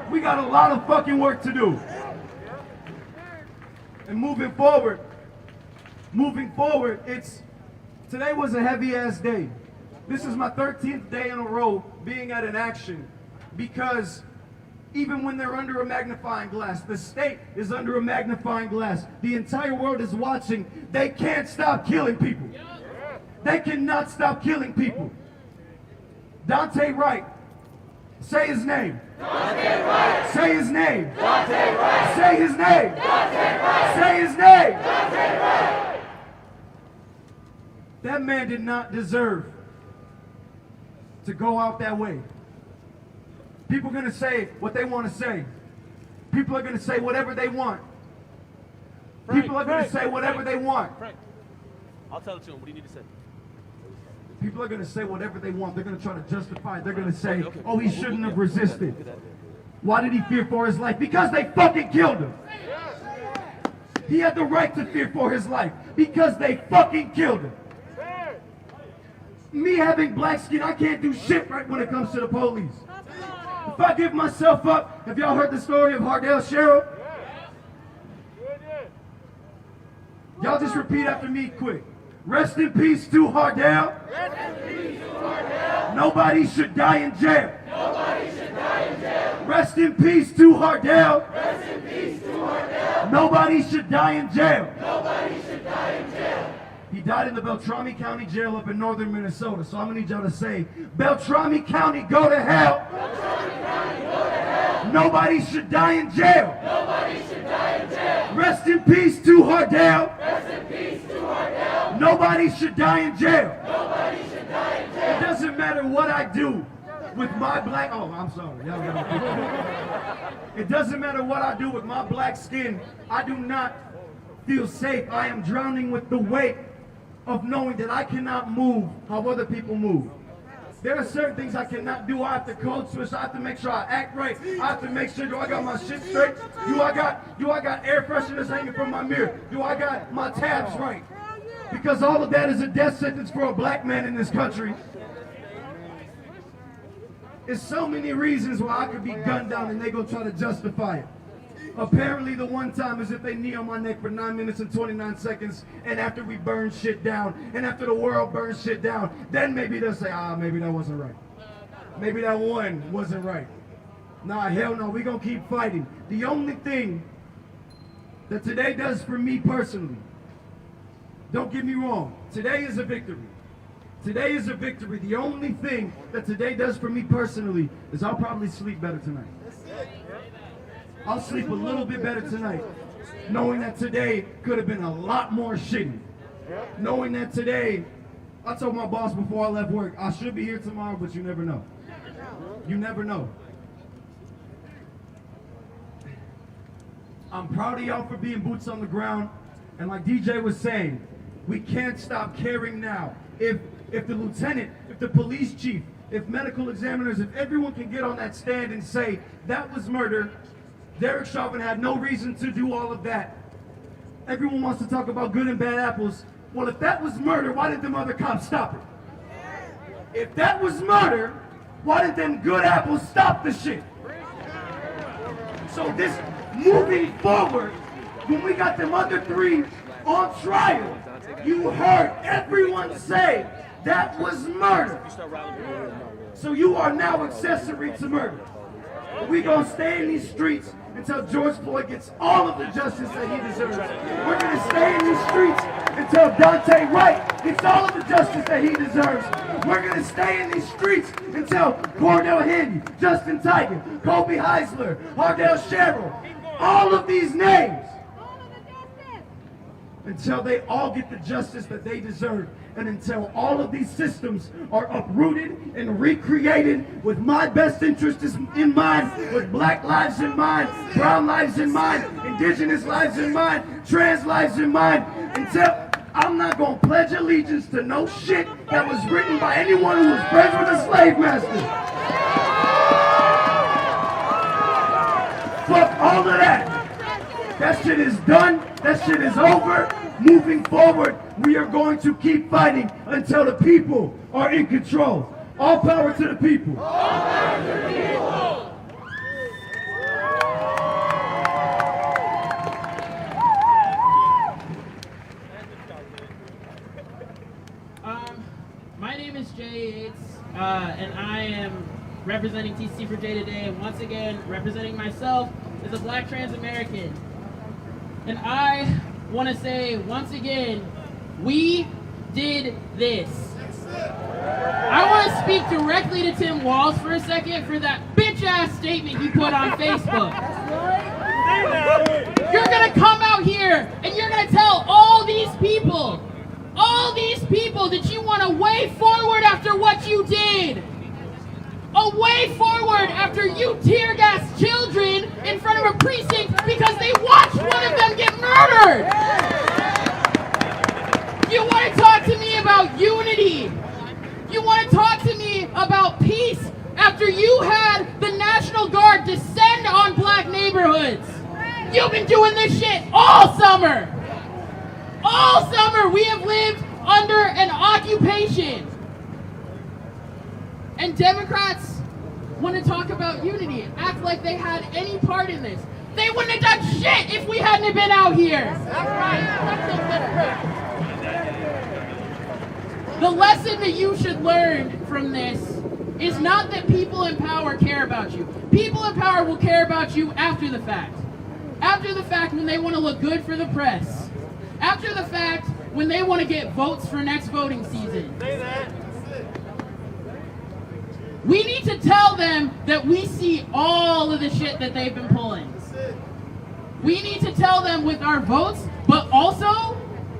We got a lot of fucking work to do. And moving forward, today was a heavy ass day. This is my 13th day in a row being at an action because even when they're under a magnifying glass, the state is under a magnifying glass, the entire world is watching, they can't stop killing people. They cannot stop killing people. Dante Wright. Say his name. Dante Wright. Say his name. Dante Wright. Say his name. Dante Wright. Say his name. Dante Wright. That man did not deserve to go out that way. People are going to say what they want to say. People are going to say whatever they want. People are going to say whatever they want. I'll tell it to him. What do you need to say? People are going to say whatever they want. They're going to try to justify it. They're going to say, oh, he shouldn't have resisted. Why did he fear for his life? Because they fucking killed him. He had the right to fear for his life because they fucking killed him. Me having black skin, I can't do shit right when it comes to the police. If I give myself up, have y'all heard the story of Hardell Sherrill? Y'all just repeat after me quick. Rest in peace to Hardell. Rest in peace to Hardell. Nobody should die in jail. Nobody should die in jail. Rest in peace to Hardell. Rest in peace to Hardell. Nobody should die in jail. Nobody should die in jail. He died in the Beltrami County Jail up in northern Minnesota. So I'm going to need y'all to say, Beltrami County, go to hell. Beltrami County, go to hell. Nobody should die in jail. Nobody should die in jail. Rest in peace to Hardell. Rest in peace to Hardell. Nobody should die in jail. Nobody should die in jail. It doesn't matter what I do with my black... Oh, I'm sorry. Y'all gotta... It doesn't matter what I do with my black skin. I do not feel safe. I am drowning with the weight of knowing that I cannot move how other people move. There are certain things I cannot do. I have to code switch. I have to make sure I act right. I have to make sure, do I got my shit straight? Do I got air fresheners hanging from my mirror? Do I got my tabs right? Because all of that is a death sentence for a black man in this country. There's so many reasons why I could be gunned down and they gonna try to justify it. Apparently the one time is if they knee on my neck for 9 minutes and 29 seconds and after we burn shit down and after the world burns shit down, then maybe they'll say, maybe that wasn't right. Maybe that one wasn't right. Nah, hell no, we gonna keep fighting. The only thing that today does for me personally, don't get me wrong, today is a victory. Today is a victory. The only thing that today does for me personally is I'll probably sleep better tonight. I'll sleep a little bit better tonight, knowing that today could have been a lot more shitty. Knowing that today, I told my boss before I left work, I should be here tomorrow, but you never know. You never know. I'm proud of y'all for being boots on the ground. And like DJ was saying, we can't stop caring now. If the lieutenant, if the police chief, if medical examiners, if everyone can get on that stand and say, that was murder, Derek Chauvin had no reason to do all of that. Everyone wants to talk about good and bad apples. Well, if that was murder, why didn't them other cops stop it? If that was murder, why didn't them good apples stop the shit? So this, moving forward, when we got them other three on trial, you heard everyone say that was murder. So you are now accessory to murder. We gonna stay in these streets until George Floyd gets all of the justice that he deserves. We're gonna stay in these streets until Dante Wright gets all of the justice that he deserves. We're gonna stay in these streets until Cordell Handy, Justin Tiger, Kobe Heisler, Hardell Sherrill, all of these names, until they all get the justice that they deserve, and until all of these systems are uprooted and recreated with my best interests in mind, with black lives in mind, brown lives in mind, indigenous lives in mind, trans lives in mind, until I'm not going to pledge allegiance to no shit that was written by anyone who was friends with a slave master. Fuck all of that. That shit is done. That shit is over. Moving forward, we are going to keep fighting until the people are in control. All power to the people. All power to the people. My name is Jay Yates, and I am representing TC for Jay today, and once again, representing myself as a black trans American. And I want to say, once again, we did this. I want want to speak directly to Tim Walz for a second for that bitch-ass statement he put on Facebook. You're going to come out here and you're going to tell all these people that you want a way forward after what you did. A way forward after you tear-gassed children in front of a precinct because they watched one of them get murdered. You want to talk to me about unity. You want to talk to me about peace after you had the National Guard descend on black neighborhoods. You've been doing this shit all summer. All summer we have lived under an occupation. And Democrats want to talk about unity and act like they had any part in this. They wouldn't have done shit if we hadn't been out here. The lesson that you should learn from this is not that people in power care about you. People in power will care about you after the fact. After the fact, when they want to look good for the press. After the fact, when they want to get votes for next voting season. We need to tell them that we see all of the shit that they've been pulling. We need to tell them with our votes, but also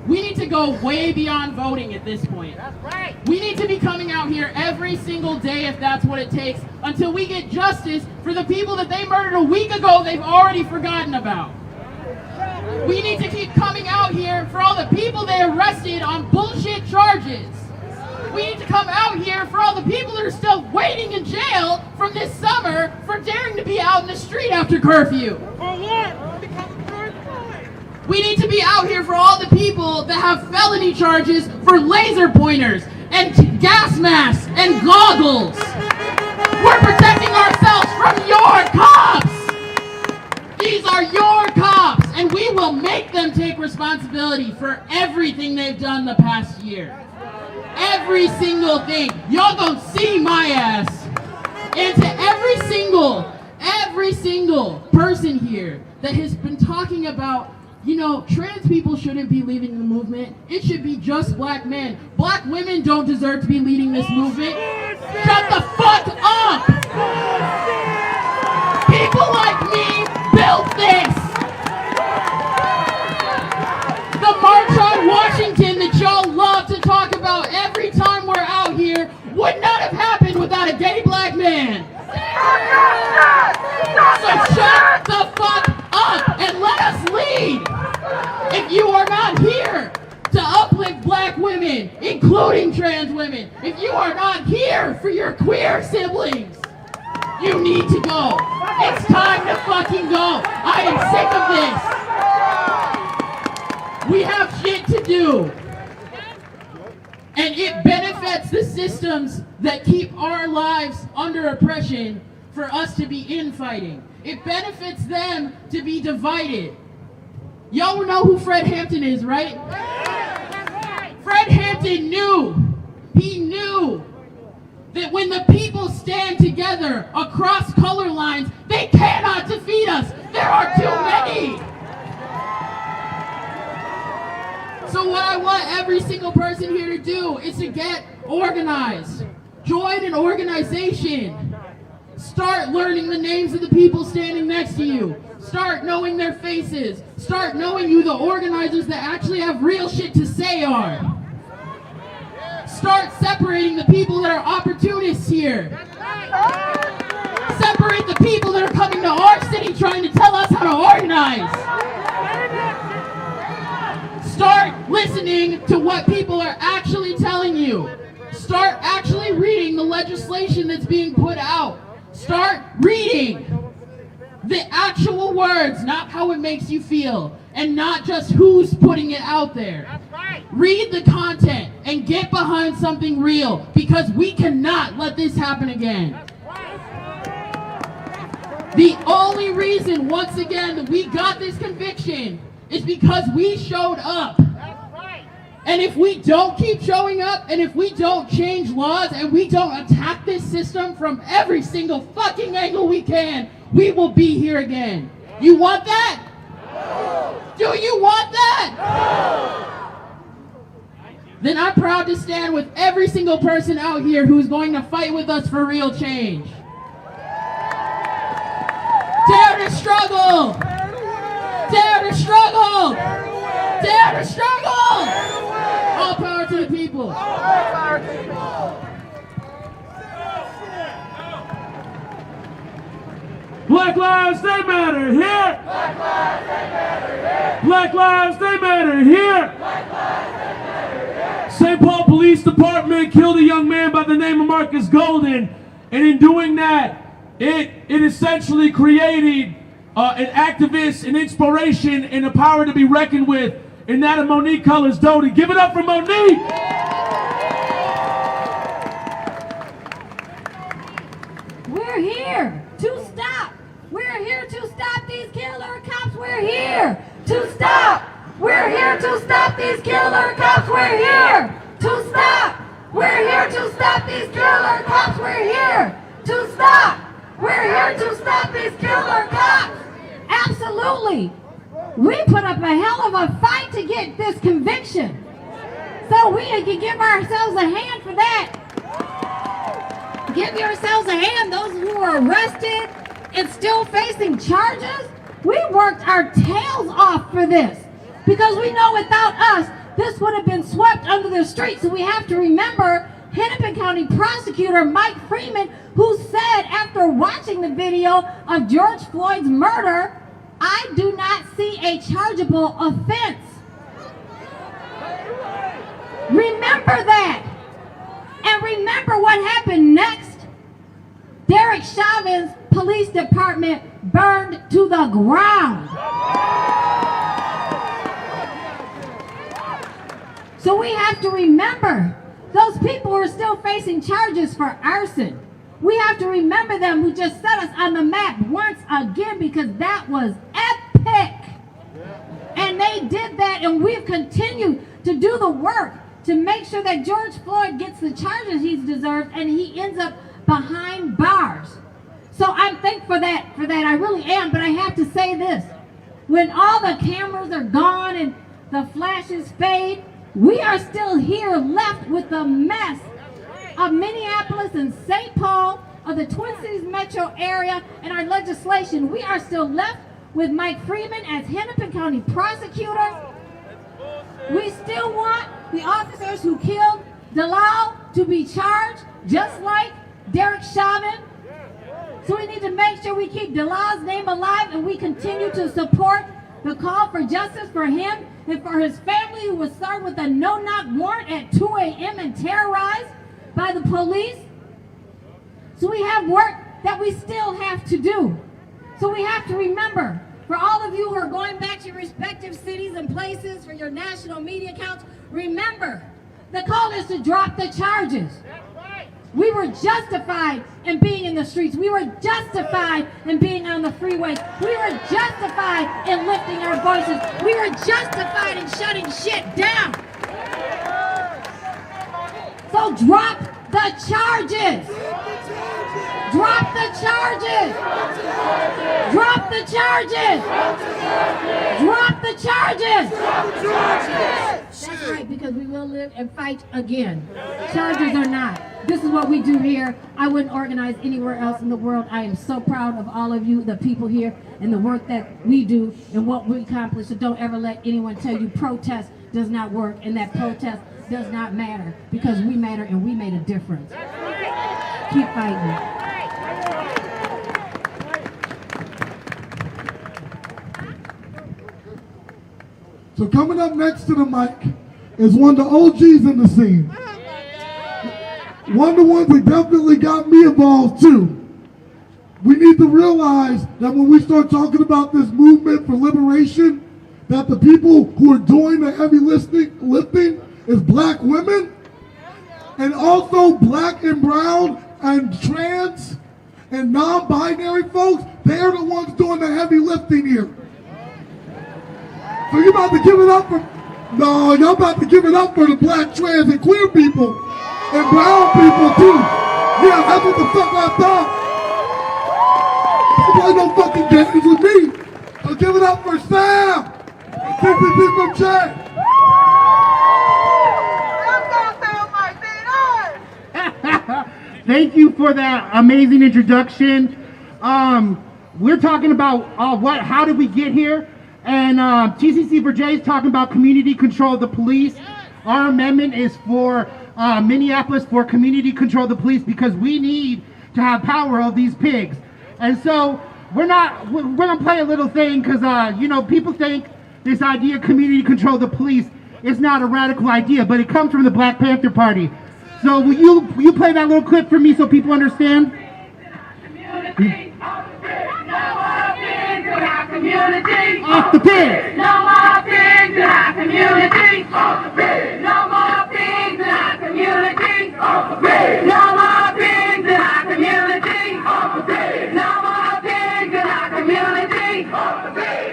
we need to go way beyond voting at this point. That's right. We need to be coming out here every single day if that's what it takes until we get justice for the people that they murdered a week ago they've already forgotten about. We need to keep coming out here for all the people they arrested on bullshit charges. We need to come out here for all the people that are still waiting in jail from this summer for daring to be out in the street after curfew. For what? We need to be out here for all the people that have felony charges for laser pointers and gas masks and goggles. We're protecting ourselves from your cops. These are your cops, and we will make them take responsibility for everything they've done the past year. Every single thing. Y'all gonna see my ass. And to every single person here that has been talking about, you know, trans people shouldn't be leading the movement. It should be just black men. Black women don't deserve to be leading this movement. Shut the fuck up! People like me built this! The March on Washington that y'all love to talk about every time we're out here would not have happened without a gay black man. So shut the fuck up and let us lead. If you are not here to uplift black women, including trans women, if you are not here for your queer siblings, you need to go. It's time to fucking go. I am sick of this. We have shit to do. And it benefits the systems that keep our lives under oppression for us to be infighting. It benefits them to be divided. Y'all know who Fred Hampton is, right? Fred Hampton knew. He knew that when the people stand together across color lines, they cannot defeat us. There are too many. So what I want every single person here to do is to get organized. Join an organization. Start learning the names of the people standing next to you. Start knowing their faces. Start knowing who the organizers that actually have real shit to say are. Start separating the people that are opportunists here. Separate the people that are coming to our city trying to tell us how to organize. Start listening to what people are actually telling you. Start actually reading the legislation that's being put out. Start reading the actual words, not how it makes you feel, and not just who's putting it out there. That's right. Read the content and get behind something real, because we cannot let this happen again. That's right. The only reason, once again, that we got this conviction is because we showed up. That's right. And if we don't keep showing up, and if we don't change laws, and we don't attack this system from every single fucking angle we can, we will be here again. You want that? No. Do you want that? No. then I'm proud to stand with every single person out here who's going to fight with us for real change. Dare to struggle! Dare to struggle! Dare to struggle! All power to the people! Black lives, they matter here! Black lives, they matter here! St. Paul Police Department killed a young man by the name of Marcus Golden, and in doing that, it essentially created an activist, an inspiration, and a power to be reckoned with, and that of Monique Colors Doty. Give it up for Monique! We're here to stop. We're here to stop these killer cops. We're here to stop. We're here to stop these killer cops. We're here to stop. We're here to stop these killer cops. We're here to stop. We're here to stop these killer cops. Absolutely. We put up a hell of a fight to get this conviction. So we can give ourselves a hand for that. Give yourselves a hand, those who were arrested and still facing charges. We worked our tails off for this because we know without us, this would have been swept under the street. So we have to remember Hennepin County Prosecutor Mike Freeman, who said after watching the video of George Floyd's murder, I do not see a chargeable offense. Remember that. And remember what happened next. Derek Chauvin's police department burned to the ground. So we have to remember those people who are still facing charges for arson. We have to remember them who just set us on the map once again because that was epic. And they did that, and we've continued to do the work to make sure that George Floyd gets the charges he's deserved and he ends up behind bars. So I'm thankful for that, I really am, but I have to say this. When all the cameras are gone and the flashes fade, we are still here left with the mess of Minneapolis and St. Paul, of the Twin Cities metro area, and our legislation. We are still left with Mike Freeman as Hennepin County prosecutor. We still want the officers who killed Dalal to be charged, just like Derek Chauvin. So we need to make sure we keep Dalal's name alive and we continue to support the call for justice for him and for his family who was served with a no-knock warrant at 2 a.m. and terrorized by the police. So we have work that we still have to do. So we have to remember, for all of you who are going back to your respective cities and places for your national media accounts, remember, the call is to drop the charges. We were justified in being in the streets. We were justified in being on the freeways. We were justified in lifting our voices. We were justified in shutting shit down. So drop the charges. Drop the charges. Drop the charges. Drop the charges. That's right, because we will live and fight again. Charges or not. This is what we do here. I wouldn't organize anywhere else in the world. I am so proud of all of you, the people here, and the work that we do and what we accomplish. So don't ever let anyone tell you protest does not work and that protest does not matter, because we matter and we made a difference. Keep fighting. So coming up next to the mic is one of the OGs in the scene. One of the ones that definitely got me involved too. We need to realize that when we start talking about this movement for liberation, that the people who are doing the heavy lifting is black women, and also black and brown and trans and non-binary folks. They're the ones doing the heavy lifting here. So you're about to give it up for, no, y'all about to give it up for the black, trans, and queer people, and brown people too. Yeah, that's what the fuck I thought. Don't play no fucking games with me. So give it up for Sam, and 50 from Jay. Thank you for that amazing introduction. We're talking about how did we get here? And TCC for Jay is talking about community control of the police. Our amendment is for Minneapolis for community control of the police because we need to have power of these pigs. And so we're gonna play a little thing because people think this idea of community control of the police is not a radical idea, but it comes from the Black Panther Party. So will you play that little clip for me so people understand? Community. Off the pig. No more pigs in our community. Off the pig. No more pigs in our community. Off the pig. No more pigs in our community. Off the pig. No more pigs in our community. Off the pig. No more pigs in our community. Off the pig.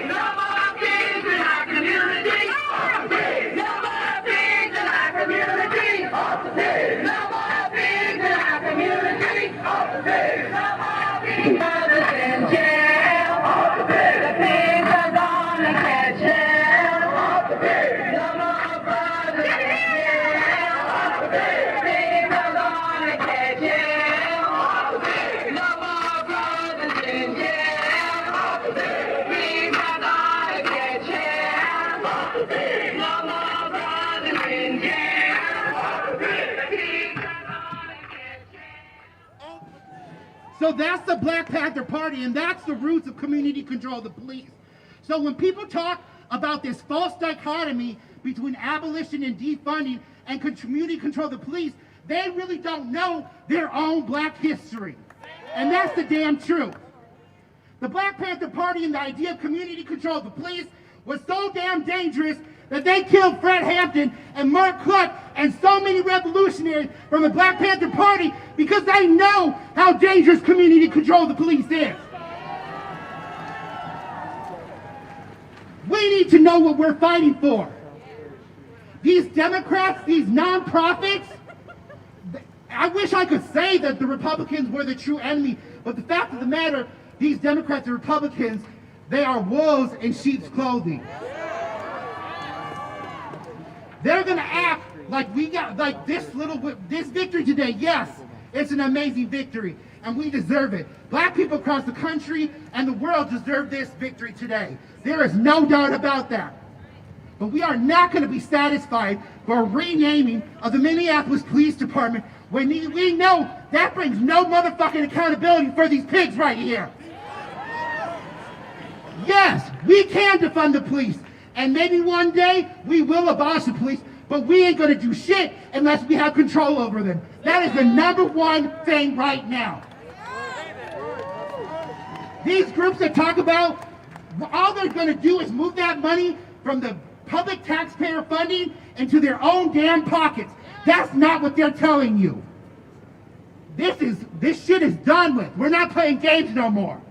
No more pigs in our community. Off the pig. No more pigs in our community. Off the pig. No more pigs. Brothers in jail. Off the pig. The pigs are gonna catch hell. Off the pig. No more brothers in jail. Off the pig. Pigs are gonna catch hell. Off the pig. No more brothers in jail. Off the pig. Pigs are gonna catch hell. Off the pig. No more brothers in jail. Off the pig. Pigs are gonna catch hell. So that's the Black Panther Party, and that's the roots of community control of the police. So when people talk about this false dichotomy between abolition and defunding and community control of the police, they really don't know their own black history. And that's the damn truth. The Black Panther Party and the idea of community control of the police was so damn dangerous that they killed Fred Hampton and Mark Cluck and so many revolutionaries from the Black Panther Party because they know how dangerous community control of the police is. We need to know what we're fighting for. These Democrats, these nonprofits, I wish I could say that the Republicans were the true enemy, but the fact of the matter, these Democrats and Republicans, they are wolves in sheep's clothing. They're gonna act like we got this victory today. Yes, it's an amazing victory, and we deserve it. Black people across the country and the world deserve this victory today. There is no doubt about that. But we are not going to be satisfied for a renaming of the Minneapolis Police Department when we know that brings no motherfucking accountability for these pigs right here. Yes, we can defund the police, and maybe one day we will abolish the police, but we ain't going to do shit unless we have control over them. That is the #1 thing right now. These groups that talk about all they're going to do is move that money from the public taxpayer funding into their own damn pockets. That's not what they're telling you. This shit is done with. We're not playing games no more.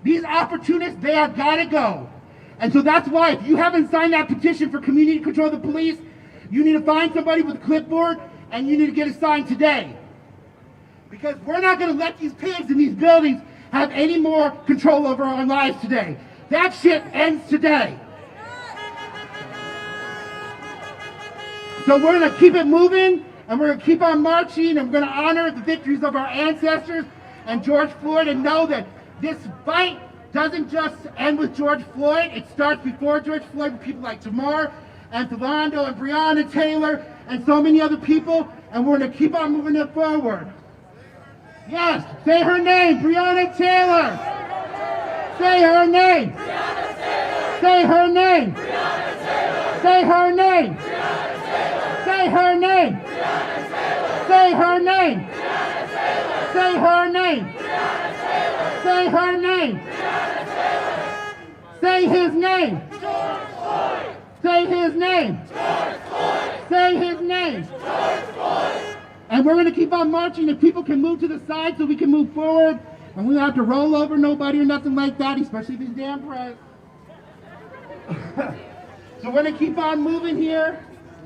These opportunists, they have got to go. And so that's why if you haven't signed that petition for community control of the police, you need to find somebody with a clipboard and you need to get it signed today. Because we're not going to let these pigs in these buildings have any more control over our lives today. That shit ends today. So we're going to keep it moving, and we're going to keep on marching, and we're going to honor the victories of our ancestors and George Floyd, and know that this fight doesn't just end with George Floyd. It starts before George Floyd with people like Tamar and Philando and Breonna Taylor and so many other people, and we're going to keep on moving it forward. Yes, say her name, Breonna Taylor. Say her name. Say her name. Say her name. Say her name. Say her name. Say her name. Say her name. Say his name. Say his name. Say his name. And we're going to keep on marching. If people can move to the side so we can move forward, and we don't have to roll over nobody or nothing like that, especially these damn press. So we're going to keep on moving here.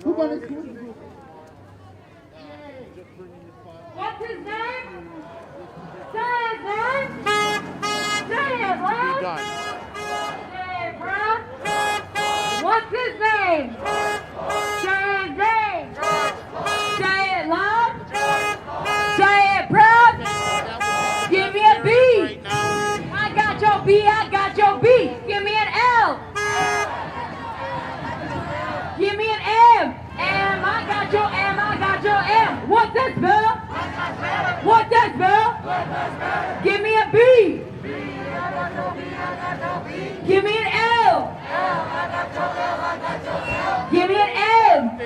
What's his name? Say his name. Say it, bro. Say it, bro. What's his name? Say his name. Say it loud. B, I got your B. Give me an L. Give me an M. M, I got your M, I got your M. What's that spell? What's that spell? Give me a B. Give me an L. Give me an M.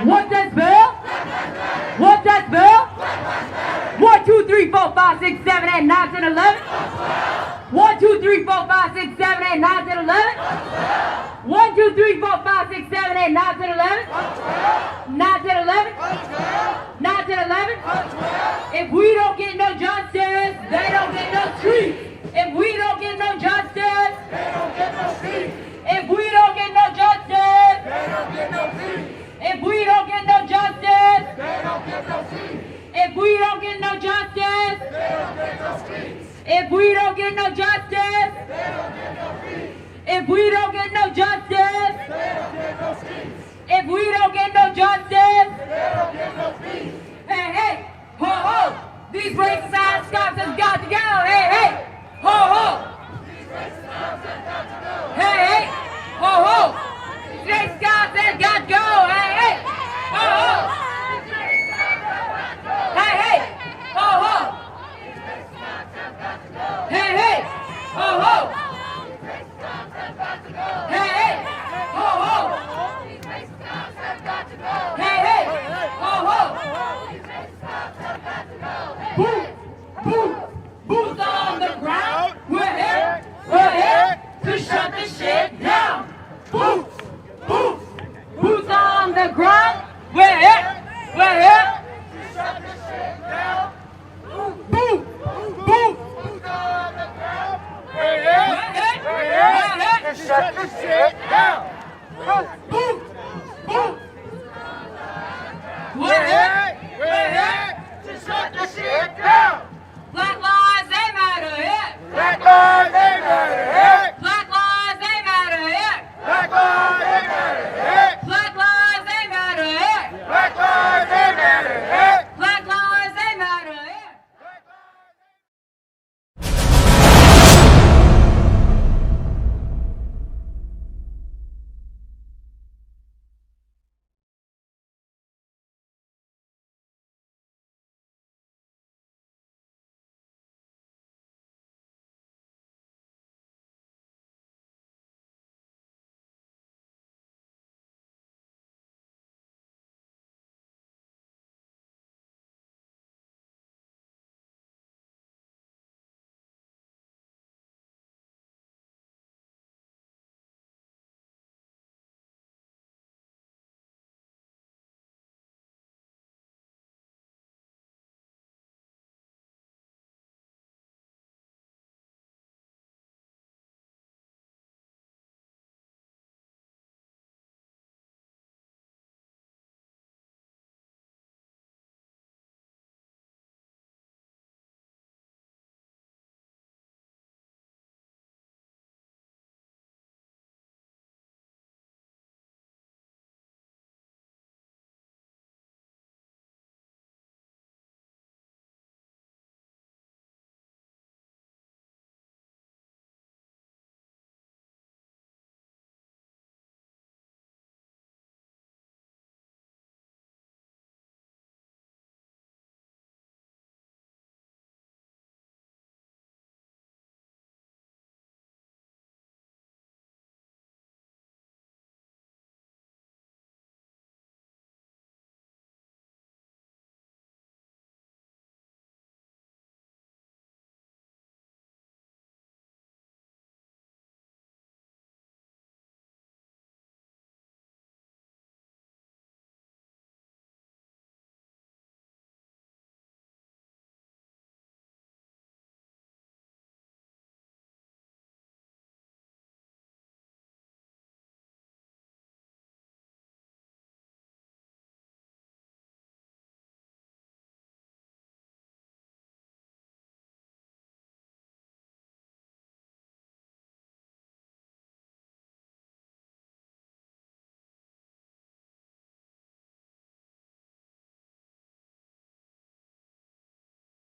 What's that spell? What's that spell? 1, 2, 3, 4, 5, 6, 7, 8, 9, 10, 11. 1, 2, 3, 4, 5, 6, 7, 8, 9, 10, 11. 1, 2, 3, 4, 5, 6, 7, 8, 9, 10, 11. 9, 10, 11. 9, 10, 11. If we don't get no justice, they don't get no streets. If we don't get no justice, they don't get no streets. If we don't get no justice, they don't get no streets. If we don't get no justice, they don't get no streets. If we don't get no justice, they don't get no streets. If we don't get no justice, they don't get no streets. If we don't get no justice, they don't get no streets. If we don't get no justice, they don't get no streets. Hey, hey, ho, ho. These racist ass cops have got to go. Hey, hey, ho, ho. These racist cops have got to go. Hey, hey, ho, ho. These racist cops have got to go. Hey, hey, ho, ho. Hey, hey, ho, ho. Hey, hey, ho, ho. Hey, hey, ho, ho. Hey, hey, ho, ho. Boot, boot, boots on the ground. We're here to shut this shit down. Boots, boots, boots on the ground. We're here to shut this shit down. Boot, boot, boots on the ground. We're here to shut this shit down.